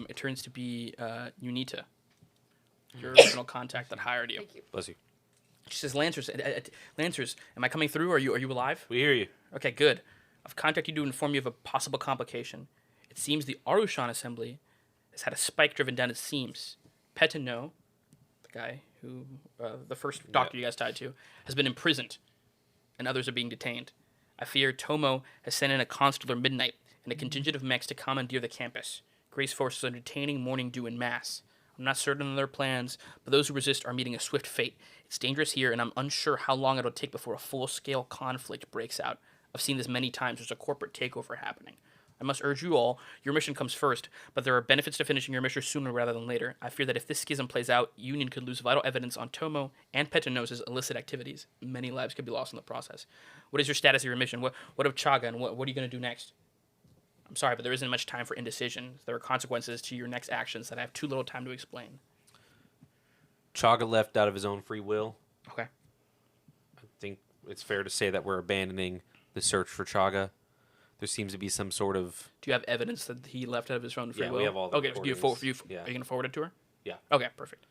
It turns to be Unita, your original contact that hired you. Thank you. Bless you. She says, Lancers, am I coming through? Are you alive? We hear you. Okay, good. I've contacted you to inform you of a possible complication. It seems the Arushan assembly has had a spike driven down its seams. Petino, the guy who, the first doctor you guys tied to, has been imprisoned, and others are being detained. I fear Tomo has sent in a consular midnight and a contingent of mechs to commandeer the campus. Grace forces are detaining Morning Dew in mass. I'm not certain of their plans, but those who resist are meeting a swift fate. It's dangerous here, and I'm unsure how long it'll take before a full-scale conflict breaks out. I've seen this many times. There's a corporate takeover happening. I must urge you all, your mission comes first, but there are benefits to finishing your mission sooner rather than later. I fear that if this schism plays out, Union could lose vital evidence on Tomo and Petino's illicit activities. Many lives could be lost in the process. What is your status of your mission? What of Chaga, and what are you going to do next? I'm sorry, but there isn't much time for indecision. There are consequences to your next actions that I have too little time to explain. Chaga left out of his own free will. Okay. I think it's fair to say that we're abandoning the search for Chaga. There seems to be some sort of... Do you have evidence that he left out of his own free will? we have all the Okay, recordings. are you going to forward it to her? Yeah. Okay, perfect.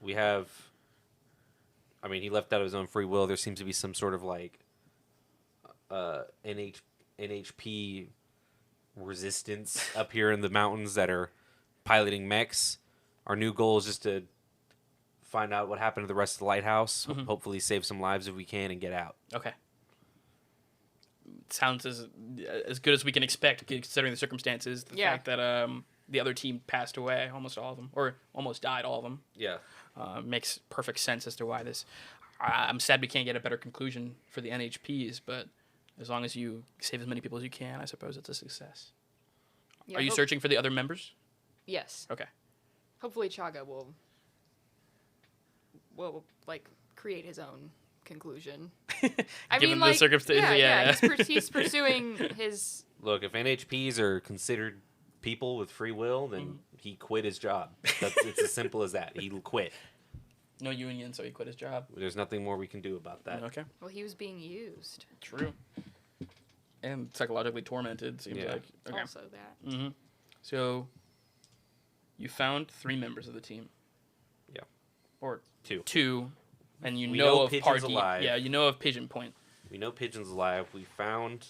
We have... I mean, he left out of his own free will. There seems to be some sort of, like, NHP resistance up here in the mountains that are piloting mechs. Our new goal is just to find out what happened to the rest of the lighthouse. Hopefully, save some lives if we can, and get out. Okay. Sounds as good as we can expect, considering the circumstances. The fact that the other team passed away, almost all of them, or almost died, all of them. Yeah. Makes perfect sense as to why this. I'm sad we can't get a better conclusion for the NHPs, but as long as you save as many people as you can, I suppose it's a success. Yeah, Are you searching for the other members? Yes. Okay. Hopefully Chaga will like create his own conclusion. I Given mean, the like, circumstances, yeah. He's pursuing his. Look, if NHPs are considered people with free will, then he quit his job. It's as simple as that. He quit. No union, so he quit his job. There's nothing more we can do about that. Okay. Well, he was being used. True. And psychologically tormented, seems like. Okay. Also that. Mm-hmm. So, you found 3 members of the team. Yeah. Or 2. 2, and you We know know of Pigeon's Parky. alive. Yeah, you know of Pigeon Point. We know Pigeon's alive. We found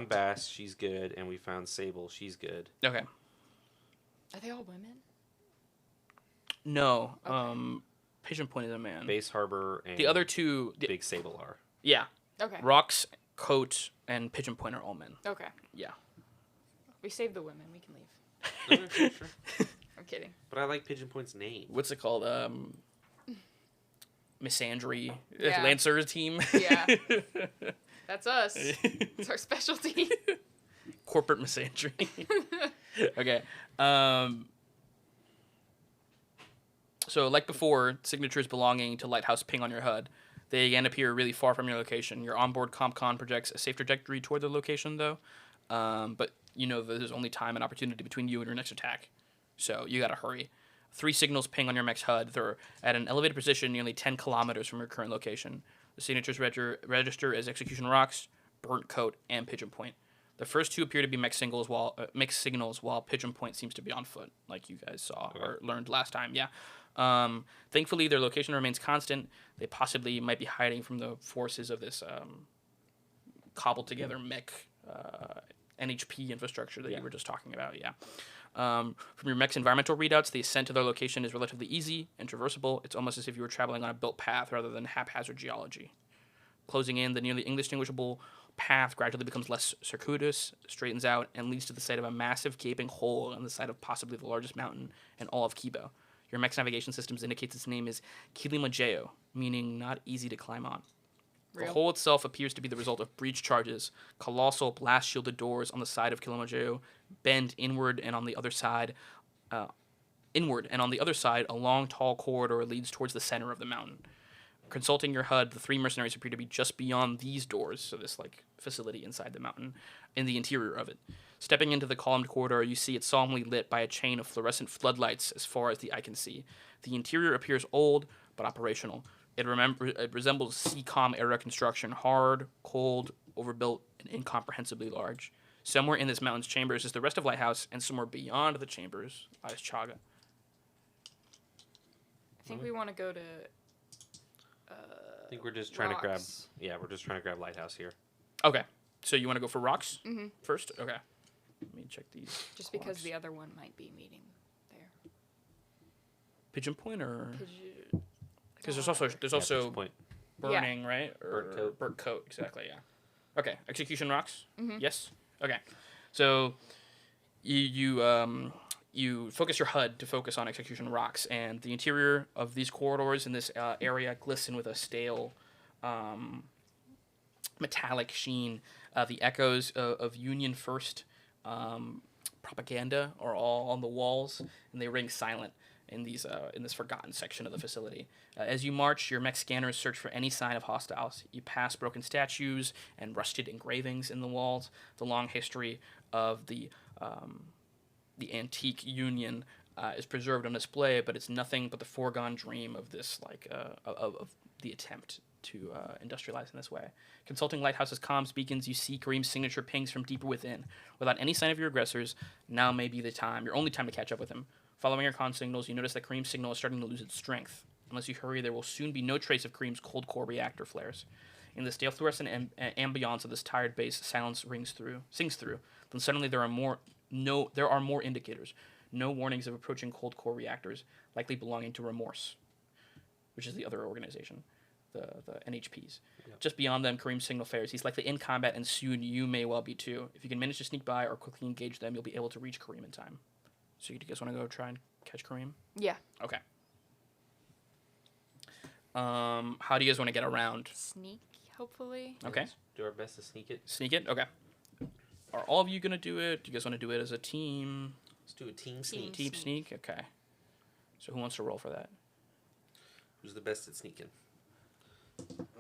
Bass. She's good, and we found Sable. She's good. Okay. Are they all women? No. Okay. Pigeon Point is a man. Base Harbor and The other 2, Big Sable are. yeah. Okay. Rocks, Coat, and Pigeon Point are all men. Okay. Yeah. We saved the women. We can leave. Sure. I'm kidding. But I like Pigeon Point's name. What's it called? Misandry. Yeah. Lancer's team. Yeah. That's us. It's our specialty. Corporate misandry. Okay. So, like before, signatures belonging to Lighthouse ping on your HUD. They again appear really far from your location. Your onboard CompCon projects a safe trajectory toward the location, though. But you know that there's only time and opportunity between you and your next attack. So, you gotta hurry. 3 signals ping on your mech's HUD. They're at an elevated position nearly 10 kilometers from your current location. The signatures register as Execution Rocks, Burnt Coat, and Pigeon Point. The first 2 appear to be mech signals, while Pigeon Point seems to be on foot, like you guys saw or learned last time. Yeah. Thankfully, their location remains constant. They possibly might be hiding from the forces of this cobbled together mech NHP infrastructure that you were just talking about. Yeah. From your mech's environmental readouts, the ascent to their location is relatively easy and traversable. It's almost as if you were traveling on a built path rather than haphazard geology. Closing in, the nearly indistinguishable path gradually becomes less circuitous, straightens out, and leads to the site of a massive gaping hole on the side of possibly the largest mountain in all of Kibo. Your mech's navigation systems indicates its name is Kilimajeo, meaning not easy to climb on. The Real? hole itself appears to be the result of breach charges. Colossal blast-shielded doors on the side of Kilimajeo bend inward, and on the other side, a long, tall corridor leads towards the center of the mountain. Consulting your HUD, the 3 mercenaries appear to be just beyond these doors, so this facility inside the mountain, in the interior of it. Stepping into the columned corridor, you see it solemnly lit by a chain of fluorescent floodlights as far as the eye can see. The interior appears old, but operational. It resembles CCOM-era construction, hard, cold, overbuilt, and incomprehensibly large. Somewhere in this mountain's chambers is the rest of Lighthouse, and somewhere beyond the chambers lies Chaga. I think we want to go to. I think we're just trying to grab. Yeah, we're just trying to grab Lighthouse here. Okay, so you want to go for rocks first? Okay. Let me check these. Just because clocks. the other one might be meeting there. Pigeon Point or because there's Pigeon also Point. burning, right? Or Burnt Coat. Burnt Coat, exactly. Yeah. Okay. Execution Rocks. Yes. Okay. So you focus your HUD to focus on Execution Rocks, and the interior of these corridors in this area glisten with a stale metallic sheen. The echoes of Union First propaganda are all on the walls, and they ring silent in this forgotten section of the facility. As you march, your mech scanners search for any sign of hostiles. You pass broken statues and rusted engravings in the walls. The long history of the antique Union is preserved on display, but it's nothing but the foregone dream of this of the attempt to industrialize in this way. Consulting Lighthouse's comms beacons, you see Kareem's signature pings from deeper within. Without any sign of your aggressors, now may be the time, your only time to catch up with him. Following your con signals, you notice that Kareem's signal is starting to lose its strength. Unless you hurry, there will soon be no trace of Kareem's cold core reactor flares. In the stale fluorescent ambiance of this tired base, silence sings through. Then suddenly there are more indicators, no warnings of approaching cold core reactors, likely belonging to Remorse, which is the other organization, the NHPs. Yep. Just beyond them, Kareem's signal fares. He's likely in combat, and soon you may well be too. If you can manage to sneak by or quickly engage them, you'll be able to reach Kareem in time. So you guys want to go try and catch Kareem? Yeah. Okay. How do you guys want to get around? Sneak, hopefully. Okay. Let's do our best to sneak it. Sneak it? Okay. Are all of you going to do it? Do you guys want to do it as a team? Let's do a team sneak. Team sneak? Okay. So who wants to roll for that? Who's the best at sneaking?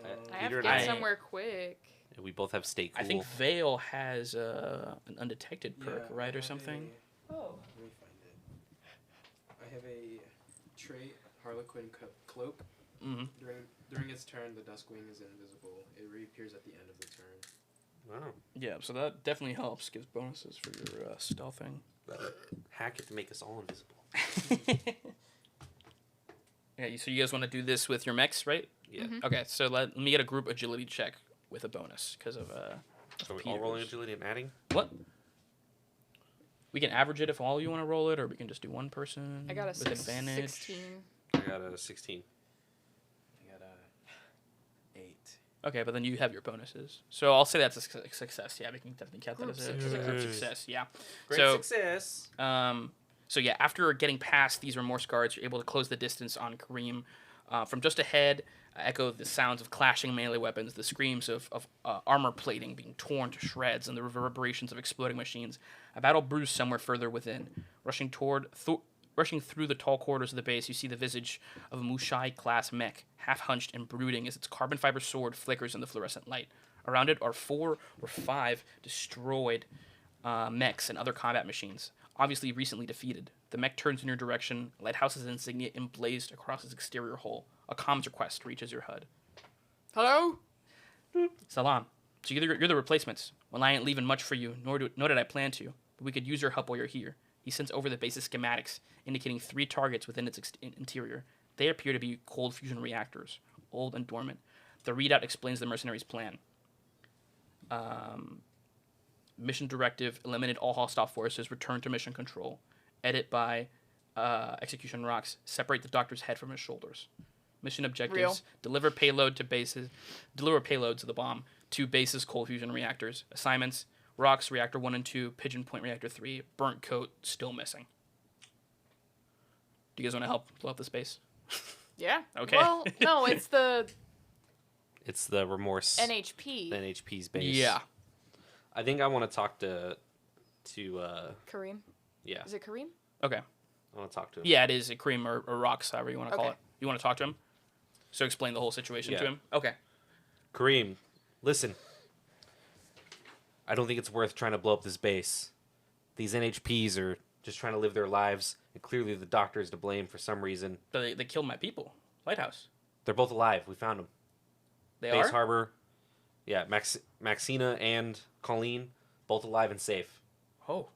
I have to Peter get and I- somewhere quick. We both have stay cool. I think Vale has an undetected perk, Yeah, right, I or have something? Oh. Let me find it. I have a trait, Harlequin cloak. Mm-hmm. During its turn, the Duskwing is invisible. It reappears at the end of the turn. Wow. Yeah, so that definitely helps. Gives bonuses for your stealthing. Hack it to make us all invisible. Yeah, so you guys want to do this with your mechs, right? Yeah. Mhm. Okay, so let me get a group agility check with a bonus because of So we all rolling Peter's. agility and adding? What? We can average it if all you want to roll it, or we can just do one person I got a with advantage. 16. I got a 16. I got a 8. Okay, but then you have your bonuses. So I'll say that's a success. Yeah, we can definitely count that Group as a group success. success. Yeah. Great So- success. So yeah, after getting past these remorse guards, you're able to close the distance on Kareem. From just ahead, echo the sounds of clashing melee weapons, the screams of armor plating being torn to shreds, and the reverberations of exploding machines. A battle brews somewhere further within. Rushing through the tall corridors of the base, you see the visage of a Mushai-class mech, half-hunched and brooding as its carbon fiber sword flickers in the fluorescent light. Around it are 4 or 5 destroyed mechs and other combat machines, obviously recently defeated. The mech turns in your direction, Lighthouse's insignia emblazed across its exterior hull. A comms request reaches your HUD. Hello? Salam. So you're the replacements. Well, I ain't leaving much for you, nor did I plan to, but we could use your help while you're here. He sends over the base's schematics, indicating 3 targets within its interior. They appear to be cold fusion reactors, old and dormant. The readout explains the mercenaries' plan. Mission directive: eliminate all hostile forces, return to mission control. Edit by Execution Rocks: separate the doctor's head from his shoulders. Mission objectives: Real. deliver payloads of the bomb to bases cold fusion reactors. Assignments: Rocks Reactor 1 and 2, Pigeon Point Reactor 3, Burnt Coat still missing. Do you guys want to help blow up the space? Yeah. Okay. Well, no, it's the It's the remorse. NHP. NHP's base. Yeah. I think I want to talk to Kareem. yeah. Is it Kareem? Okay. I want to talk to him. Yeah, it is a Cream or Rocks, however you want to call Okay. it. You want to talk to him? So explain the whole situation to Yeah. him? Okay. Kareem, listen. I don't think it's worth trying to blow up this base. These NHPs are just trying to live their lives, and clearly the doctor is to blame for some reason. But they killed my people. Lighthouse. They're both alive. We found them. They Base are? Harbor. Yeah, Maxina and Colleen, both alive and safe. Oh.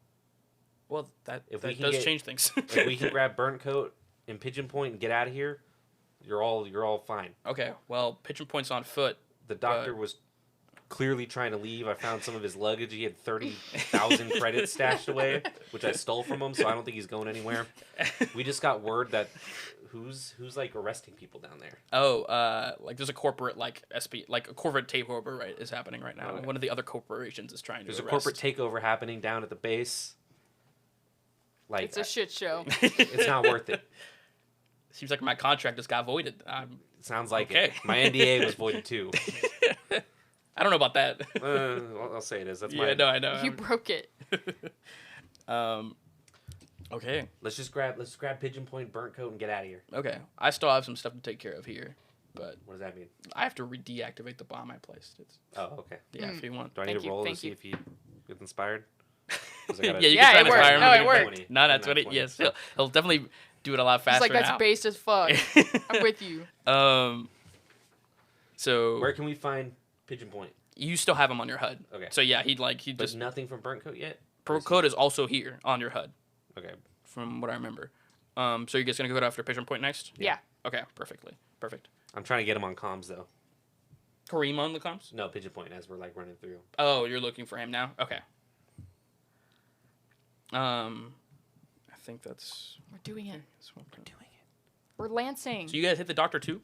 Well, that If we can does get- change things. If we can grab Burnt Coat and Pigeon Point and get out of here, you're all fine. Okay. Well, Pigeon Point's on foot. The doctor was clearly trying to leave. I found some of his luggage. He had 30,000 credits stashed away, which I stole from him, so I don't think he's going anywhere. We just got word that who's like arresting people down there. Oh, like there's a corporate like like a corporate takeover right is happening right now. Okay. One of the other corporations is trying There's to a arrest. corporate takeover happening down at the base. Like It's a shit show. it's not worth it. Seems like my contract just got voided. Sounds like Okay. it. My NDA was voided too. I don't know about that. I'll say it is. That's Yeah, my. no, I know. You broke it. Okay. Let's grab Pigeon Point, Burnt Coat, and get out of here. Okay. I still have some stuff to take care of here, but What does that mean? I have to deactivate the bomb I placed. It's, Oh, okay. yeah, if you want. Do I Thank need to you, roll to thank see you. if he gets inspired? 'Cause I Yeah, gotta- you Yeah, can it try worked. and No, fire it him. worked. 20. No, that's Not what it. 20, Yes, so- he'll definitely do it a lot He's faster like, that's now. based as fuck. I'm with you. So Where can we find Pigeon Point? you still have him on your HUD. Okay. So yeah, he But just nothing from Burnt Coat yet? Pro Code is also here on your HUD, Okay. from what I remember. So you guys gonna go after Pigeon Point next? Yeah. Okay, perfect. I'm trying to get him on comms, though. Kareem on the comms? No, Pigeon Point as we're like running through. Oh, you're looking for him now? Okay. I think that's... We're doing it. that's what we're doing. We're lancing. So you guys hit the doctor too?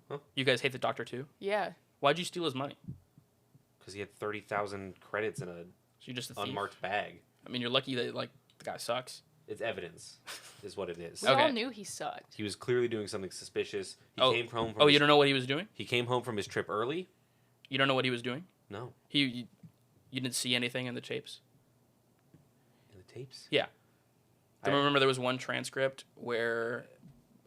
Huh? You guys hate the doctor too? Yeah. Why'd you steal his money? Because he had 30,000 credits in a So you're just a thief? unmarked bag. I mean, you're lucky that, like, the guy sucks. It's evidence, is what it is. We Okay. all knew he sucked. He was clearly doing something suspicious. He Oh. came home from. Oh, his, you don't know what he was doing? He came home from his trip early. You don't know what he was doing? No, You didn't see anything in the tapes? in the tapes. Yeah. I I- remember there was one transcript where...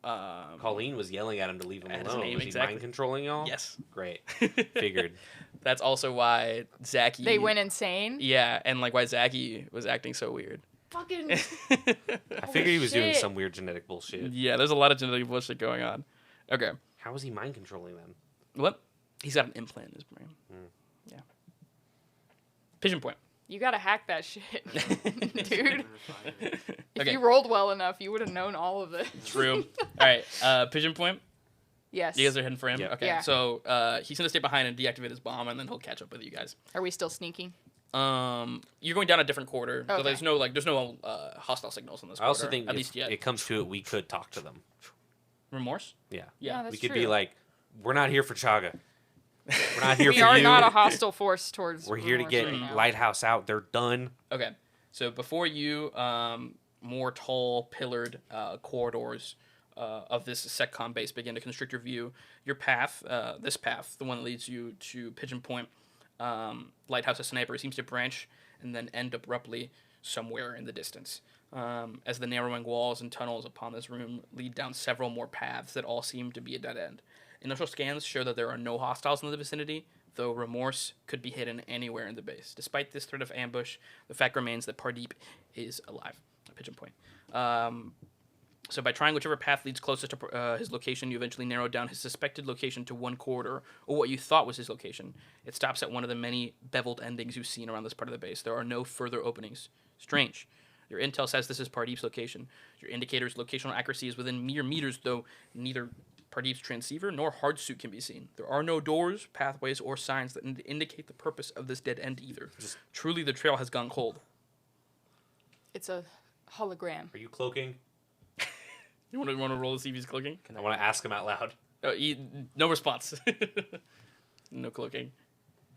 Colleen was yelling at him to leave him At his alone. name, Was he exactly. mind controlling y'all? Yes. Great. Figured. That's also why Zachy... They went insane. Yeah, and, like, why Zachy was acting so weird. Fucking. I figured he was doing shit. some weird genetic bullshit. Yeah, there's a lot of genetic bullshit going on. Okay. How was he mind controlling them? What? He's got an implant in his brain. Yeah. Pigeon Point. You gotta hack that shit, dude. If Okay. you rolled well enough, you would have known all of it. True. All right. Pigeon Point. Yes. You guys are heading for him? Yeah. Okay. Yeah. So he's going to stay behind and deactivate his bomb, and then he'll catch up with you guys. Are we still sneaking? You're going down a different corridor. So Okay. there's no hostile signals in this I corridor. also think at if least yet. it comes to it, we could talk to them. Remorse? Yeah. Yeah. that's We could true. be like, we're not here for Chaga. We're not here We for are you. not a hostile force towards. We're here to Remorse get right now. Lighthouse out. They're done. Okay. So before you, more tall, pillared corridors of this SecCom base begin to constrict your view. Your path, this path, the one that leads you to Pigeon Point, Lighthouse of Sniper, seems to branch and then end abruptly somewhere in the distance. As the narrowing walls and tunnels upon this room lead down several more paths that all seem to be a dead end. Initial scans show that there are no hostiles in the vicinity, though Remorse could be hidden anywhere in the base. Despite this threat of ambush, the fact remains that Pardeep is alive at Pigeon Point. So by trying whichever path leads closest to his location, you eventually narrow down his suspected location to one corridor, or what you thought was his location. It stops at one of the many beveled endings you've seen around this part of the base. There are no further openings. Strange. Your intel says this is Pardeep's location. Your indicator's locational accuracy is within mere meters, though neither Pardeep's transceiver nor hard suit can be seen. There are no doors, pathways, or signs that indicate the purpose of this dead end either. Truly, the trail has gone cold. It's a hologram. Are you cloaking? You want to roll to see if he's cloaking? I want to ask him out loud. No response. No cloaking.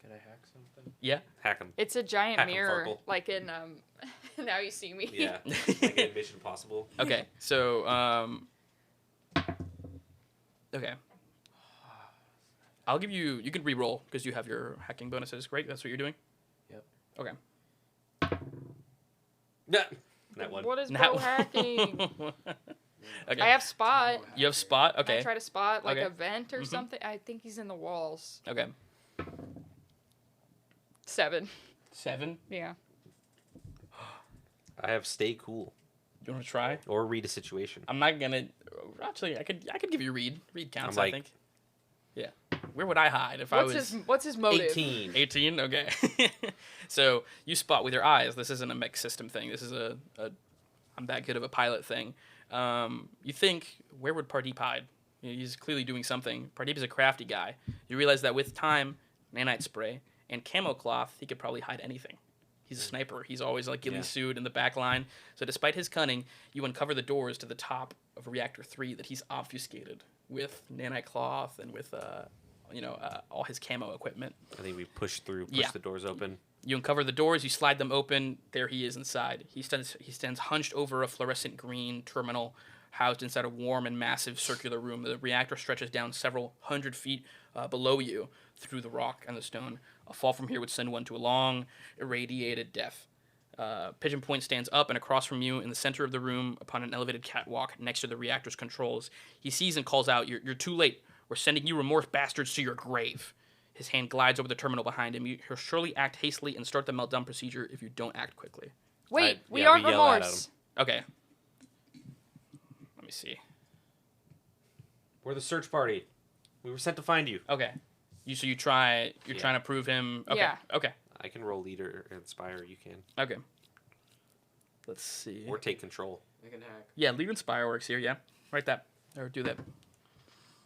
Can I hack something? Yeah. Hack him. It's a giant Hack 'em, mirror, Farkle. like in Now You See Me. Yeah. Like in Mission Impossible. Okay. So okay. I'll give you. You can re-roll because you have your hacking bonuses. Right. That's what you're doing. Yep. Okay. Yeah. That one. What is Nat bro one. hacking? Okay. I have spot. You have spot. Can I Okay. try to spot like Okay. a vent or Mhm. something? I think he's in the walls. Okay. 7. 7. Yeah. I have stay cool You want to try? or read a situation. I'm not gonna. Actually, I could give you read. Read counts. I'm I like- think. Yeah. Where would I hide if I was? What's his motive? 18. 18. Okay. So you spot with your eyes. This isn't a mech system thing. This is a I'm that good of a pilot thing. You think, where would Pardeep hide? You know, he's clearly doing something. Pardeep is a crafty guy. You realize that with time, nanite spray, and camo cloth, he could probably hide anything. He's a sniper. He's always like ghillie suit in the back line. So despite his cunning, you uncover the doors to the top of Reactor 3 that he's obfuscated with nanite cloth and with all his camo equipment. I think we push through, push Yeah. the doors open. You uncover the doors, you slide them open. There he is inside. He stands hunched over a fluorescent green terminal housed inside a warm and massive circular room. The reactor stretches down several hundred feet below you through the rock and the stone. A fall from here would send one to a long, irradiated death. Pigeon Point stands up and across from you in the center of the room upon an elevated catwalk next to the reactor's controls. He sees and calls out, You're too late. We're sending you remorse bastards to your grave. His hand glides over the terminal behind him. He'll surely act hastily and start the meltdown procedure if you don't act quickly. Wait, we yeah, aren't we yell at remorse. Okay. Let me see. We're the search party. We were sent to find you. Okay. You're trying to prove him. Okay. Yeah. Okay. I can roll leader or inspire. You can. Okay. Let's see. Or take control. I can hack. Yeah, lead inspire works here. Yeah. Write that or do that.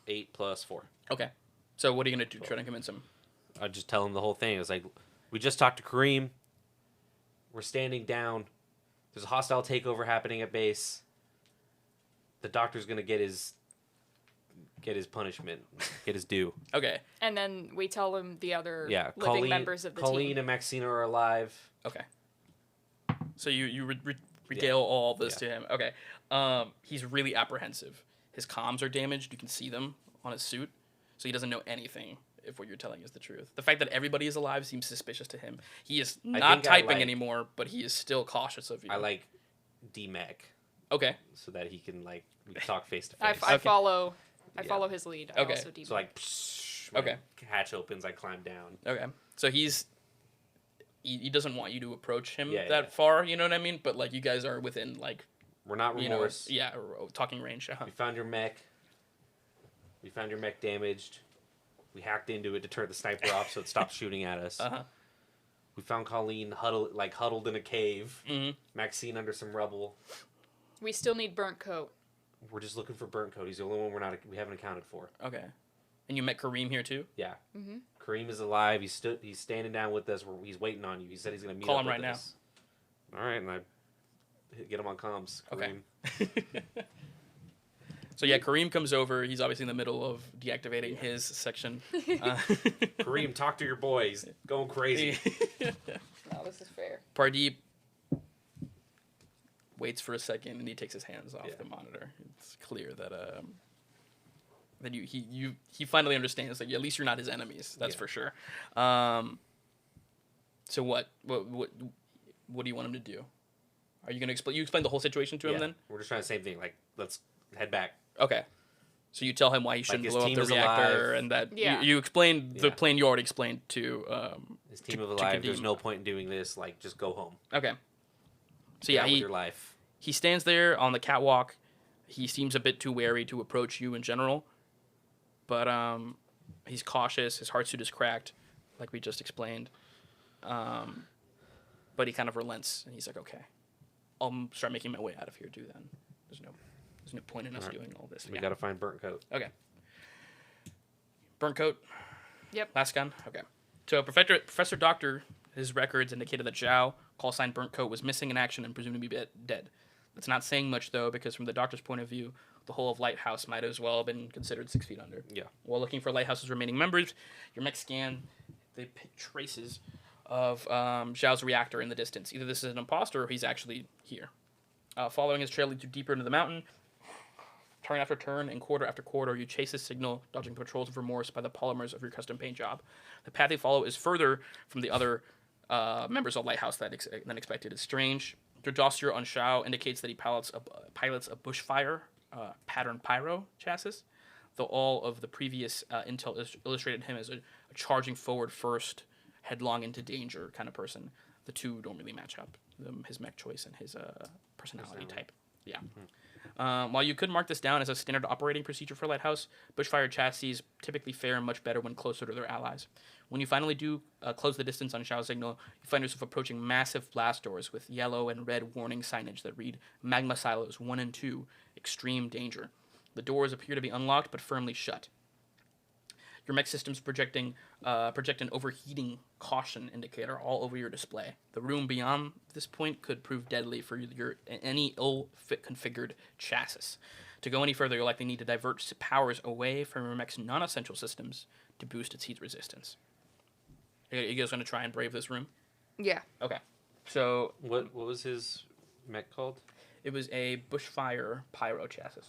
8 plus 4. Okay. So what are you gonna do? Try to convince him? I just tell him the whole thing. It's like, we just talked to Kareem. We're standing down. There's a hostile takeover happening at base. The doctor's gonna get his punishment, get his due. Okay. And then we tell him the other Yeah, living members of the Colleen team. and Maxine are alive. Okay. So you regale all this to him. Okay. He's really apprehensive. His comms are damaged. You can see them on his suit, so he doesn't know anything if what you're telling is the truth. The fact that everybody is alive seems suspicious to him. He is not typing anymore, but he is still cautious of you. I like D-Mac. Okay. So that he can we can talk face to face. I follow his lead. I Okay. also deep. So when hatch opens, I climb down. Okay. So he doesn't want you to approach him Yeah. far, you know what I mean? But you guys are within We're not you know, remorse. talking range. We found your mech. We found your mech damaged. We hacked into it to turn the sniper off so it stopped shooting at us. Uh-huh. We found Colleen huddled in a cave. Mm-hmm. Maxine under some rubble. We still need burnt coat. We're just looking for Burnt Coat. He's the only one we haven't accounted for. Okay. And you met Kareem here too? Yeah. Mm-hmm. Kareem is alive. He's standing down with us. He's waiting on you. He said he's gonna meet Call up him with right now. us. All right, and I get him on comms. Kareem. Okay. So Kareem comes over. He's obviously in the middle of deactivating his section. Kareem, talk to your boy. He's going crazy. No, this is fair. Pardeep waits for a second and he takes his hands off the monitor. It's clear that he finally understands at least you're not his enemies. That's for sure. So what do you want him to do? Are you gonna explain the whole situation to him then? We're just trying the same thing. Let's head back. Okay. So you tell him why he shouldn't his blow up team the is reactor alive. and that Yeah. you explained the plan you already explained to His team is to alive. There's Kadeem. no point in doing this. Just go home. Okay. So Get on with your life. he stands there on the catwalk. He seems a bit too wary to approach you in general, but he's cautious. His heart suit is cracked, like we just explained. But he kind of relents, and he's like, "Okay, I'll start making my way out of here. Do then. There's no point in us doing all this. We gotta find Burnt Coat. Okay. Burnt Coat. Yep. Last gun. Okay. So Professor Doctor, his records indicated that Zhao, call sign Burnt Coat, was missing in action and presumed to be dead. That's not saying much though, because from the doctor's point of view, the whole of Lighthouse might as well have been considered 6 feet under. Yeah. While looking for Lighthouse's remaining members, your mech scan they pick traces of Zhao's reactor in the distance. Either this is an imposter or he's actually here. Following his trail leads you deeper into the mountain. Turn after turn and quarter after quarter, you chase his signal, dodging patrols of remorse by the polymers of your custom paint job. The path you follow is further from the other members of Lighthouse than expected. It's strange. Your dossier on Zhao indicates that he pilots a bushfire pattern pyro chassis, though all of the previous intel illustrated him as a charging forward first, headlong into danger kind of person. The two don't really match up, his mech choice and his personality type. Yeah. While you could mark this down as a standard operating procedure for Lighthouse, bushfire chassis typically fare much better when closer to their allies. When you finally do close the distance on Zhao's signal, you find yourself approaching massive blast doors with yellow and red warning signage that read Magma Silos 1 and 2, Extreme Danger. The doors appear to be unlocked but firmly shut. Your mech systems project an overheating caution indicator all over your display. The room beyond this point could prove deadly for any ill-fit configured chassis. To go any further, you'll likely need to divert powers away from your mech's non-essential systems to boost its heat resistance. Are you guys going to try and brave this room? Yeah. Okay. So What was his mech called? it was a bushfire pyro chassis.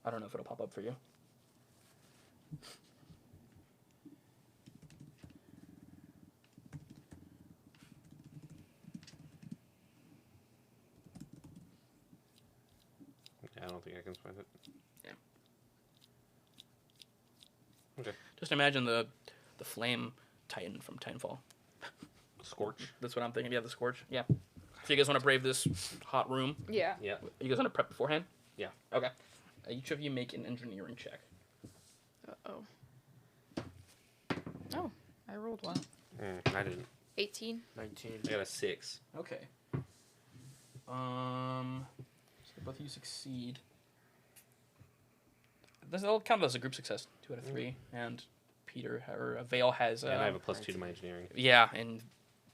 I don't know if it'll pop up for you. Yeah, I don't think I can find it. Yeah. Okay. Just imagine the flame titan from Titanfall. Scorch. That's what I'm thinking. Yeah, the Scorch. Yeah. So you guys want to brave this hot room? Yeah. Yeah. You guys want to prep beforehand? Yeah. Okay. Each of you make an engineering check. Uh-oh. Oh, I rolled one. I didn't. 18. 19. I got a 6. Okay. So both of you succeed. They'll count it as a group success. 2 out of 3, and Peter or Vale has. And I have a +2 to my engineering. Yeah, and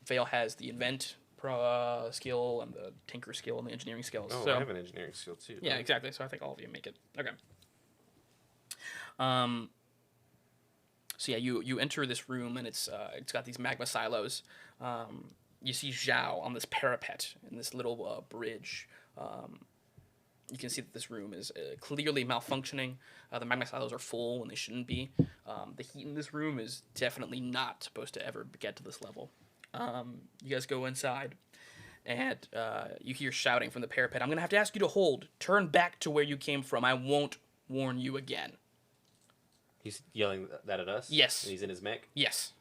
Vale has the invent skill and the tinker skill and the engineering skills. Oh, so, I have an engineering skill too. yeah, exactly. So I think all of you make it. Okay. So yeah, you enter this room and it's got these magma silos. You see Zhao on this parapet in this little bridge. You can see that this room is clearly malfunctioning. The magma silos are full when they shouldn't be. The heat in this room is definitely not supposed to ever get to this level. You guys go inside, and you hear shouting from the parapet. I'm going to have to ask you to hold. Turn back to where you came from. I won't warn you again. He's yelling that at us? Yes. And he's in his mech? Yes.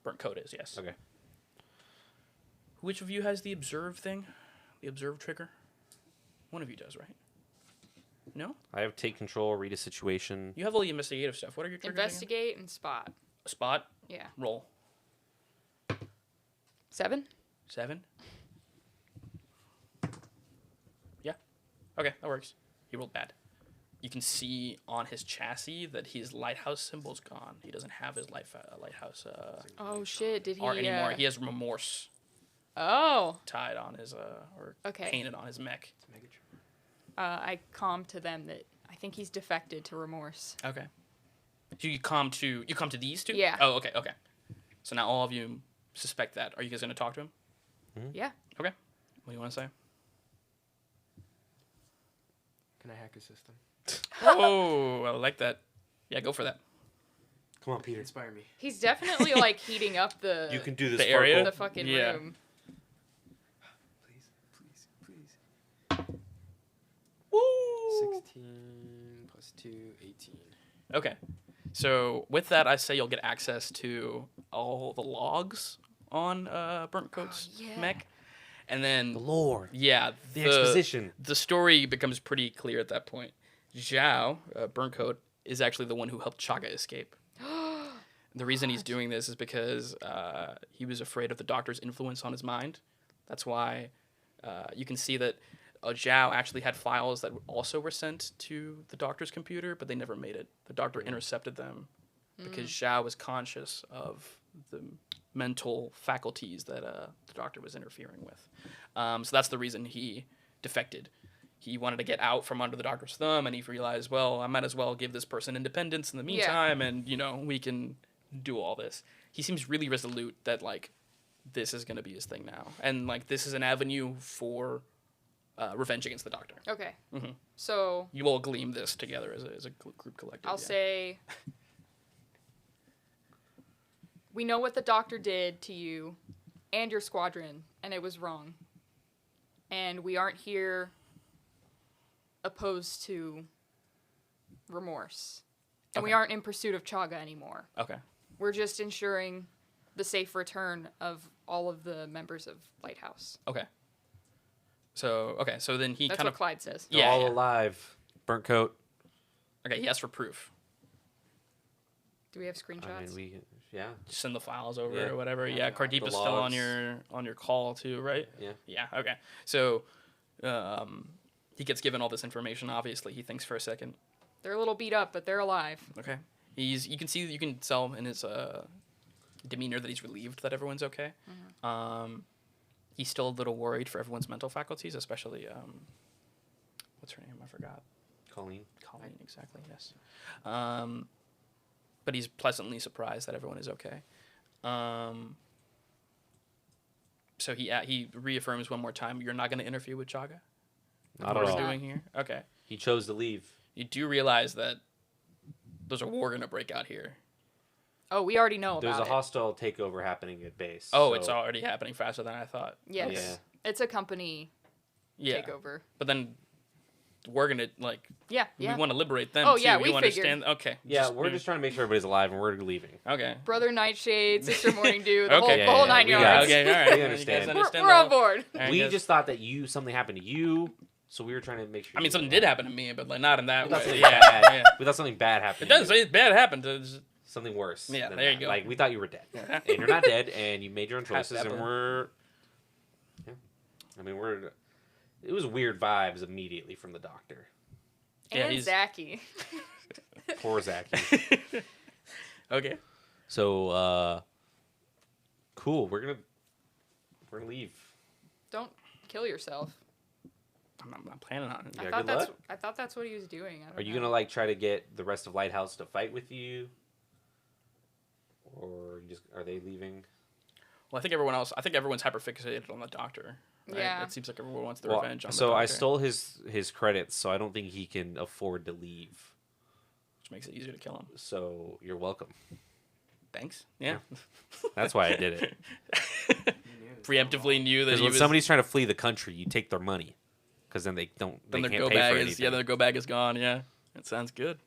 Burnt coat is, yes. Okay. Which of you has the observe thing? The observe trigger? One of you does, right? No? I have take control, read a situation. You have all the investigative stuff. What are your triggers again? Investigate and spot. A spot? Yeah. Roll. 7? 7? Yeah. Okay, that works. He rolled bad. You can see on his chassis that his lighthouse symbol's gone. He doesn't have his lighthouse Oh shit! Did he? art anymore. He has remorse Oh. tied on his or Okay. painted on his mech. I calmed to them that I think he's defected to remorse. Okay. So you come to these two? Yeah. Oh, okay, okay. So now all of you suspect that. Are you guys gonna talk to him? Yeah. Okay. What do you want to say? Can I hack his system? Oh, I like that. Yeah, go for that. Come on, Peter. Inspire me. He's definitely like heating up the You can do this, The area? the fucking Yeah. room. Please, please, please. Woo! 16 plus 2, 18. Okay. So with that, I say you'll get access to all the logs on Burnt Coat's yeah. mech, and then The lore. yeah, The exposition. The story becomes pretty clear at that point. Zhao, Burnt Coat, is actually the one who helped Chaga escape. The reason he's doing this is because he was afraid of the doctor's influence on his mind. That's why you can see that Zhao actually had files that also were sent to the doctor's computer, but they never made it. The doctor intercepted them because Zhao was conscious of the mental faculties that the doctor was interfering with. So that's the reason he defected. He wanted to get out from under the doctor's thumb, and he realized, well, I might as well give this person independence in the meantime, and, you know, we can do all this. He seems really resolute that, like, this is going to be his thing now. And, like, this is an avenue for revenge against the doctor. Okay. Mhm. So You all gleam this together as a group collective. I'll yeah. say we know what the doctor did to you and your squadron, and it was wrong. And we aren't here opposed to remorse. And we Okay. aren't in pursuit of Chaga anymore. Okay. We're just ensuring the safe return of all of the members of Lighthouse. Okay. So then he That's kind what of... Clyde says. They're Yeah, all yeah. alive. Burnt coat. Okay, he asked for proof. Do we have screenshots? I mean, yeah. Just send the files over Yeah. or whatever. Yeah, Yeah, the Cardeep is still on logs. your call too, right? Yeah. Yeah. Okay. So, he gets given all this information. Obviously, he thinks for a second. They're a little beat up, but they're alive. Okay. You can tell in his demeanor that he's relieved that everyone's okay. He's still a little worried for everyone's mental faculties, especially what's her name? I forgot. Colleen. Colleen, exactly. Yes. But he's pleasantly surprised that everyone is okay. So he reaffirms one more time, you're not going to interfere with Chaga? Not What at we're all. doing here? Okay. He chose to leave. You do realize that there's a war going to break out here. Oh, we already know There's about a it. hostile takeover happening at base. Oh, so it's already happening faster than I thought. Yes. Yeah. It's a company Yeah. takeover. But then we're going to, like, Yeah, yeah. we want to liberate them, Oh, too. yeah, You we understand? Okay. Yeah, we're just trying to make sure everybody's alive and we're leaving. Okay. Brother Nightshade, Sister Morning Dew, the Okay. whole Yeah, nine we yards. got it. Okay, all right. We You understand. guys We're, understand we're the on whole- board. I We guess- just thought that something happened to you, so we were trying to make sure. I mean, you something were did alive. happen to me, but, like, not in that We thought way. something Yeah, bad. yeah. We thought something bad happened. It to does you. say bad happened. It's- Something worse. Yeah, than there you that. go. Like we thought you were dead, Yeah. and you're not dead, and you made your own Past choices, that and point. we're. Yeah. I mean, we're. It was weird vibes immediately from the doctor. Yeah, And he's- Zachy. Forzak. Okay. So, cool. We're gonna leave. Don't kill yourself. I'm not planning on it. Yeah, good luck. I thought that's what he was doing. I don't Are you know. gonna like try to get the rest of Lighthouse to fight with you, or are they leaving? Well, I think everyone's hyper fixated on the doctor. Right? Yeah. It seems like everyone wants the Well, revenge on the so doctor. I stole his credits, so I don't think he can afford to leave. Which makes it easier to kill him. So you're welcome. Thanks. Yeah. That's why I did it. Preemptively knew that Because he when was. somebody's trying to flee the country, you take their money, because then they Then can't their pay go for bag anything. is their go bag is gone. Yeah, that sounds good.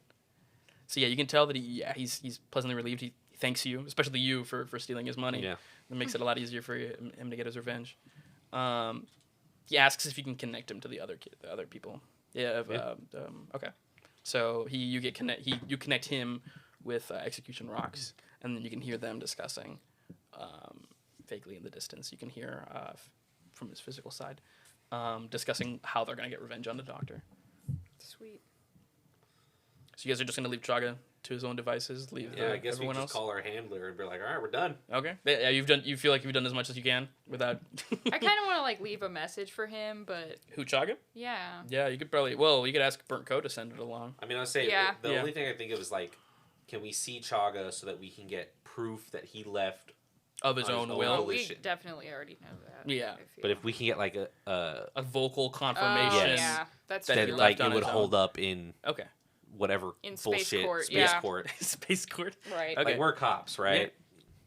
So yeah, you can tell that he's pleasantly relieved. He thanks you, especially you for stealing his money. Yeah. It makes it a lot easier for him to get his revenge. He asks if you can connect him to the other people. Yeah. Okay. So you connect him with Execution Rocks, and then you can hear them discussing vaguely in the distance. You can hear from his physical side discussing how they're gonna get revenge on the doctor. Sweet. So you guys are just gonna leave Chaga to his own devices? Leave Yeah, I guess we everyone just else? call our handler and be like, all right, we're done. Okay. Yeah, you feel like you've done as much as you can without. I kind of want to like leave a message for him, but Who, Chaga? yeah. Yeah, you could probably. Well, you could ask Burnt Coat to send it along. I mean, I was saying Yeah. the Yeah. only thing I think of is like, can we see Chaga so that we can get proof that he left? Of his On his own own will. Well, Holy we shit. definitely already know that. Yeah. I feel. But if we can get like a A vocal Oh, confirmation. Yes. yeah, that's That true. he then left like on it would his hold own. up in Okay. whatever In space bullshit court, space yeah. court. Space court. Right. Okay. Like we're cops, right?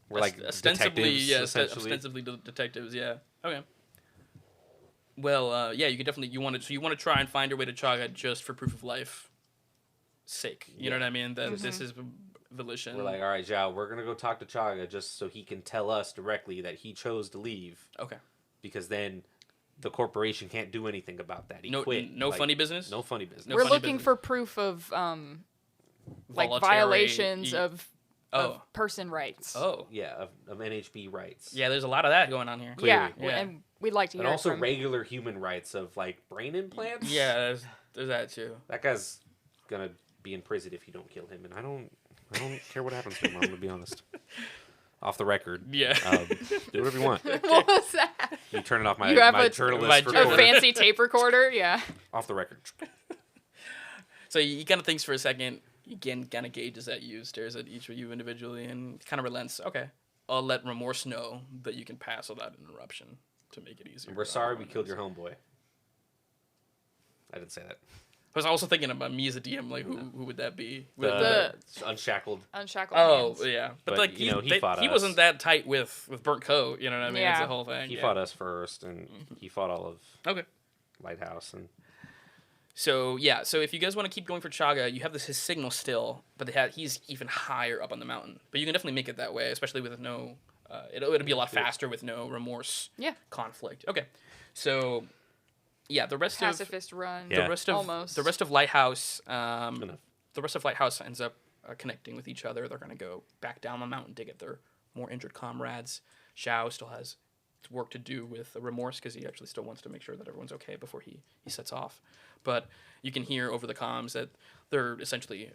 We're like ostensibly, detectives, yeah, essentially. ostensibly detectives. Yeah. Okay. Well, yeah, you could definitely you want to try and find your way to Chaga just for proof of life sake. You know Yeah. what I mean? That this is volition. We're like, all right, Zhao, we're gonna go talk to Chaga just so he can tell us directly that he chose to leave, okay. because then the corporation can't do anything about that. He No, quit. no Like, funny business. No funny business. No We're funny looking business. for proof of like Voluntary- violations of Oh. person rights. Oh. Yeah, of NHB rights. Yeah, there's a lot of that going on here. Yeah, Yeah. and we'd like to hear And it also from regular human rights of like brain implants. Yeah, there's that too. That guy's gonna be in prison if you don't kill him, and I don't care what happens to him. I'm gonna be honest. Off the record. Yeah. Do whatever you want. What was that? You turn it off my You have my a- journalist my A recorder. fancy tape recorder? Yeah. Off the record. So he kind of thinks for a second. Again, kind of gauges at you, stares at each of you individually, and kind of relents. Okay, I'll let Remorse know that you can pass without interruption to make it easier. We're sorry we killed your homeboy. I didn't say that. I was also thinking about me as a DM, like who would that be? The- Unshackled. Unshackled Oh hands. yeah, but But, like you know, he fought he us. wasn't that tight with Burnt Coat. You know what I mean? It's Yeah. the whole thing. He yeah. fought us first, and he fought all of Okay. Lighthouse, and So yeah, so if you guys want to keep going for Chaga, you have his signal still, but he's even higher up on the mountain. But you can definitely make it that way, especially with no. It'll be a lot faster with no remorse. Yeah. Conflict. Okay, so yeah, the rest Pacifist run. Yeah. the rest of Almost. the rest of Lighthouse. Enough. The rest of Lighthouse ends up connecting with each other. They're gonna go back down the mountain to get their more injured comrades. Xiao still has work to do with remorse because he actually still wants to make sure that everyone's okay before he sets off. But you can hear over the comms that they're essentially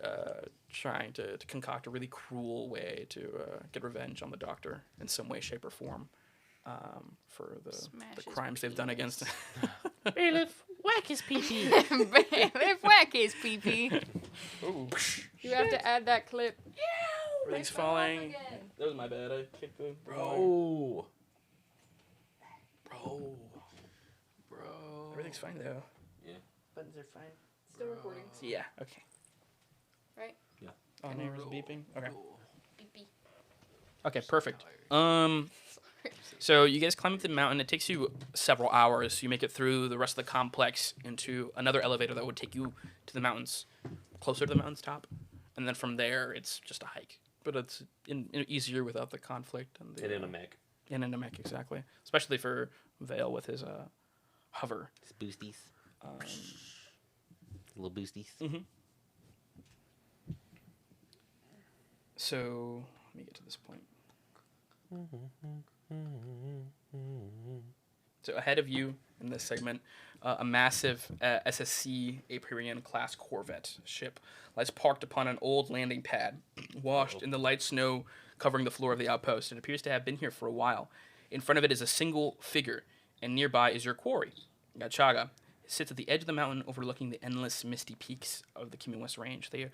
trying to concoct a really cruel way to get revenge on the doctor in some way, shape, or form for the Smash his crimes they've done against him. Bailiff, whack his pee-pee. If whack his pee-pee. Ooh. You have to add that clip. Everything's falling. That was my bad. I kicked the Bro. Everything's fine though. Buttons are fine. Still recording. Yeah. Okay. Right? Yeah. Oh, neighbors beeping. Okay. Beep-beep. Okay. Perfect. So you guys climb up the mountain. It takes you several hours. You make it through the rest of the complex into another elevator that would take you to the mountains, closer to the mountain's top, and then from there it's just a hike. But it's easier without the conflict and the And in a mech. and in a mech, exactly. Especially for Vale with his hover. Boosties. Little boosties. So let me get to this point. So ahead of you in this segment, a massive SSC Aperian class corvette ship lies parked upon an old landing pad, washed in the light snow covering the floor of the outpost. It appears to have been here for a while. In front of it is a single figure, and nearby is your quarry, Gachaga. It sits at the edge of the mountain overlooking the endless misty peaks of the Kimi West Range. They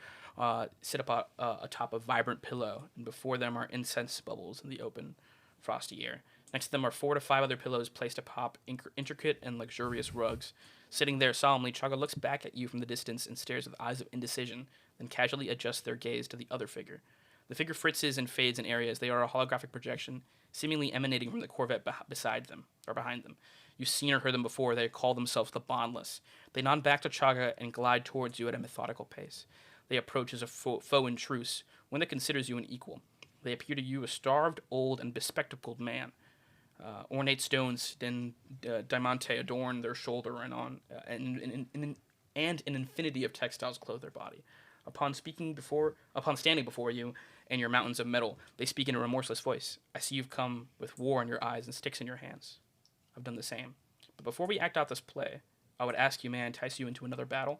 sit up atop a vibrant pillow, and before them are incense bubbles in the open, frosty air. Next to them are 4 to 5 other pillows placed atop intricate and luxurious rugs. Sitting there solemnly, Chaga looks back at you from the distance and stares with eyes of indecision, then casually adjusts their gaze to the other figure. The figure fritzes and fades in areas. They are a holographic projection, seemingly emanating from the Corvette beside them, or behind them. You've seen or heard them before. They call themselves the Bondless. They nod back to Chaga and glide towards you at a methodical pace. They approach as a foe in truce, one that considers you an equal. They appear to you a starved, old, and bespectacled man. Ornate stones and diamante adorn their shoulder and an infinity of textiles clothe their body. Upon standing before you and your mountains of metal, they speak in a remorseless voice. I see you've come with war in your eyes and sticks in your hands. I've done the same. But before we act out this play, I would ask you, may I entice you into another battle?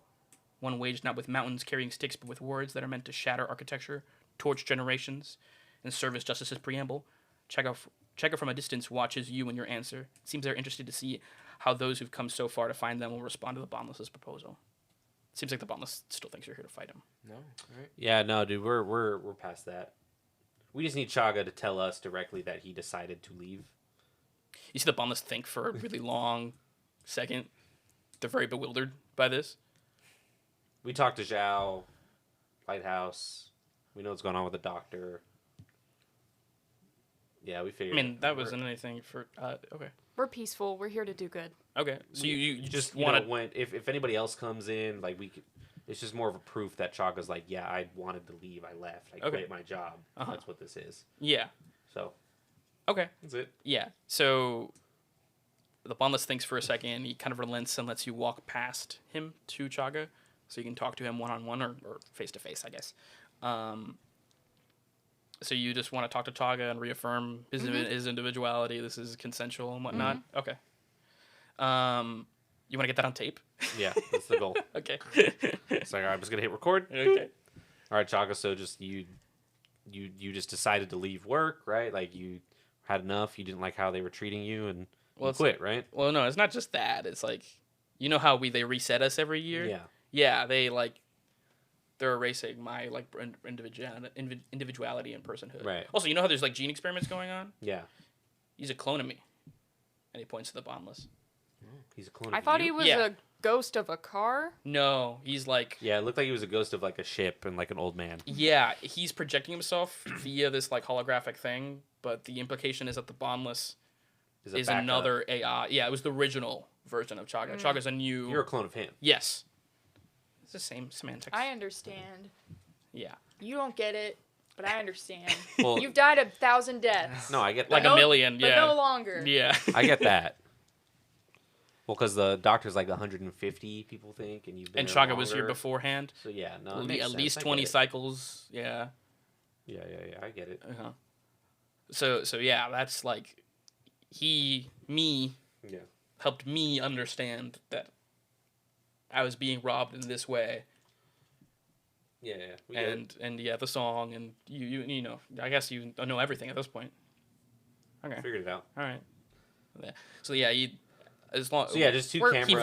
One waged not with mountains carrying sticks, but with words that are meant to shatter architecture, torch generations, and serve as justice's preamble. Checker from a distance watches you and your answer. It seems they're interested to see how those who've come so far to find them will respond to the Bondless's proposal. It seems like the Bondless still thinks you're here to fight him. No, right? Yeah, no, dude, we're past that. We just need Chaga to tell us directly that he decided to leave. You see the Bondless think for a really long second. They're very bewildered by this. We talked to Zhao, Lighthouse. We know what's going on with the doctor. Yeah, we figured. I mean, that wasn't anything for... okay. We're peaceful. We're here to do good. Okay, so you just want to... when if anybody else comes in, like it's just more of a proof that Chaga's like, yeah, I wanted to leave, I left, I quit my job. Uh-huh. That's what this is. Yeah. So. Okay. That's it. Yeah. So the Bondless thinks for a second. He kind of relents and lets you walk past him to Chaga, so you can talk to him one-on-one or face-to-face, I guess. So you just want to talk to Chaga and reaffirm his individuality. This is consensual and whatnot. Mm-hmm. Okay. You want to get that on tape? Yeah, that's the goal. Okay. So I'm just gonna hit record. Okay. All right, Chaga. So just you just decided to leave work, right? Like you had enough. You didn't like how they were treating you, and you quit, right? Well, no, it's not just that. It's like, you know how they reset us every year? Yeah. Yeah, they're erasing my individuality and personhood. Right. Also, you know how there's gene experiments going on? Yeah. He's a clone of me. And he points to the Bondless. He's a clone. I of thought you? he was a ghost of a car. No, he's like... Yeah, it looked like he was a ghost of a ship and an old man. Yeah, he's projecting himself via this holographic thing, but the implication is that the Bondless is another AI. Yeah, it was the original version of Chaga. Chaga's a new... You're a clone of him. Yes. It's the same semantics. I understand. Yeah. You don't get it, but I understand. Well, You've died 1,000 deaths. No, I get that. Like a million, but yeah. no longer. Yeah. I get that. Well, because the doctor's 150, people think, and you've been And there Chaga was here longer. beforehand. So yeah, no, it At makes sense. least I 20 get it. cycles. Yeah. Yeah, I get it. Uh-huh. So yeah, that's me Yeah. helped me understand that I was being robbed in this way. Yeah. We get it. And yeah, the song, and you know, I guess you know everything at this point. Okay. Figured it out. All right. Yeah. So yeah, So yeah, just two camera. He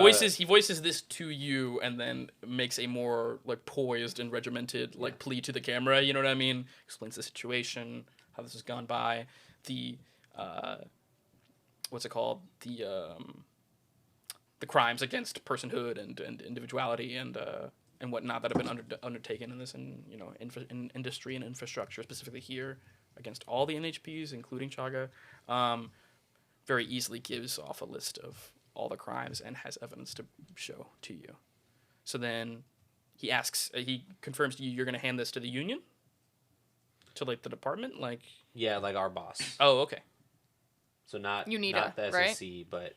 voices this to you, and then makes a more poised and regimented plea to the camera. You know what I mean? Explains the situation, how this has gone by, the what's it called? The crimes against personhood and individuality and whatnot that have been undertaken in this in industry and infrastructure, specifically here against all the NHPs, including Chaga. Very easily gives off a list of all the crimes and has evidence to show to you. So then he confirms to you you're going to hand this to the union? To the department? Yeah, our boss. Oh, okay. So not UNITA, not the right? SEC, but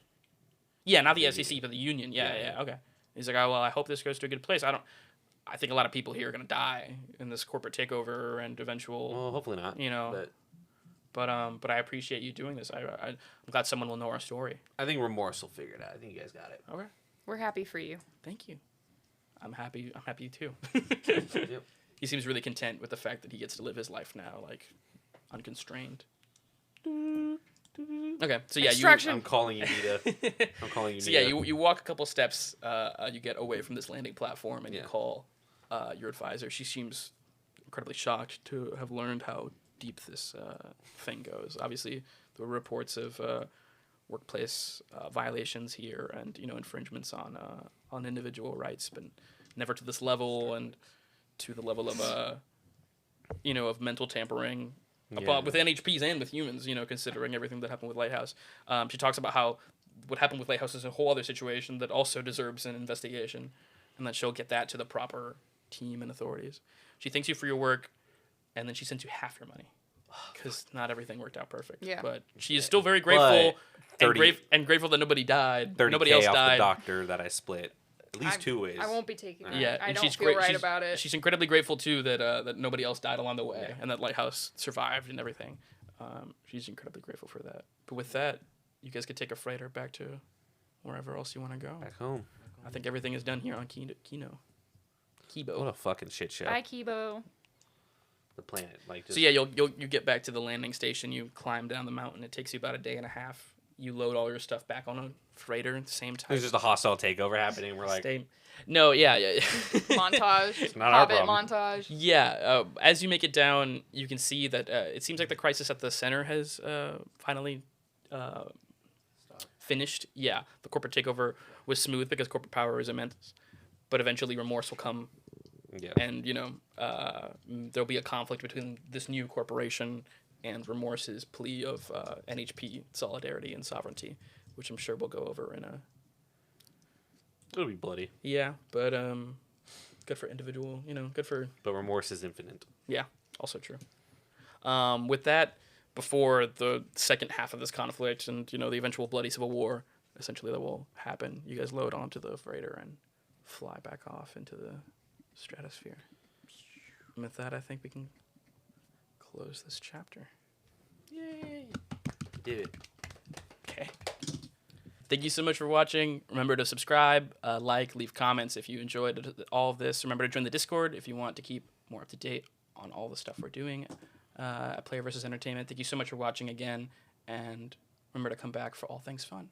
Yeah, not the SEC, but the union. Yeah, okay. He's like, oh, well, I hope this goes to a good place. I think a lot of people here are going to die in this corporate takeover and eventual... well, hopefully not. But I appreciate you doing this. I'm glad someone will know our story. I think remorse will figure it out. I think you guys got it. Okay. We're happy for you. Thank you. I'm happy. I'm happy too. Yep. He seems really content with the fact that he gets to live his life now, like unconstrained. Okay, so yeah, Extraction. I'm calling you, Nita. I'm calling you, So Nita. yeah, you walk a couple steps, you get away from this landing platform, and you Yeah. call your advisor. She seems incredibly shocked to have learned how deep this thing goes. Obviously, there were reports of workplace violations here, and infringements on individual rights, but never to this level, and to the level of of mental tampering. Yeah. With NHPs and with humans, considering everything that happened with Lighthouse. She talks about how what happened with Lighthouse is a whole other situation that also deserves an investigation, and that she'll get that to the proper team and authorities. She thanks you for your work, and then she sends you half your money, because not everything worked out perfect. Yeah. But she is still very grateful, But 30 and grateful that nobody died. 30K Nobody else off died. the doctor that I split at least two ways. I won't be taking that. Yeah, I and don't she's feel great. right about it. She's incredibly grateful too that nobody else died along the way, Yeah. and that Lighthouse survived and everything. She's incredibly grateful for that. But with that, you guys could take a freighter back to wherever else you want to go. Back home. I think everything is done here on Kino. Kibo. What a fucking shit show. Bye, Kibo. The planet, like just So yeah, you get back to the landing station. You climb down the mountain. It takes you about a day and a half. You load all your stuff back on a freighter at the same time. there's just a hostile takeover happening. We're like, No, yeah. Montage. not our Hobbit problem. montage. Yeah, as you make it down, you can see that it seems like the crisis at the center has finally finished. Yeah, the corporate takeover was smooth because corporate power is immense, but eventually remorse will come, yeah. and there'll be a conflict between this new corporation and Remorse's plea of NHP solidarity and sovereignty, which I'm sure we'll go over in a. It'll be bloody, Yeah, but good for individual, good for. but remorse is infinite. Yeah, also true. With that, before the second half of this conflict and the eventual bloody civil war, essentially that will happen. You guys load onto the freighter and fly back off into the stratosphere. And with that, I think we can close this chapter. Yay! Did it. Okay. Thank you so much for watching. Remember to subscribe, like, leave comments if you enjoyed all of this. Remember to join the Discord if you want to keep more up to date on all the stuff we're doing at Player vs. Entertainment. Thank you so much for watching again, and remember to come back for all things fun.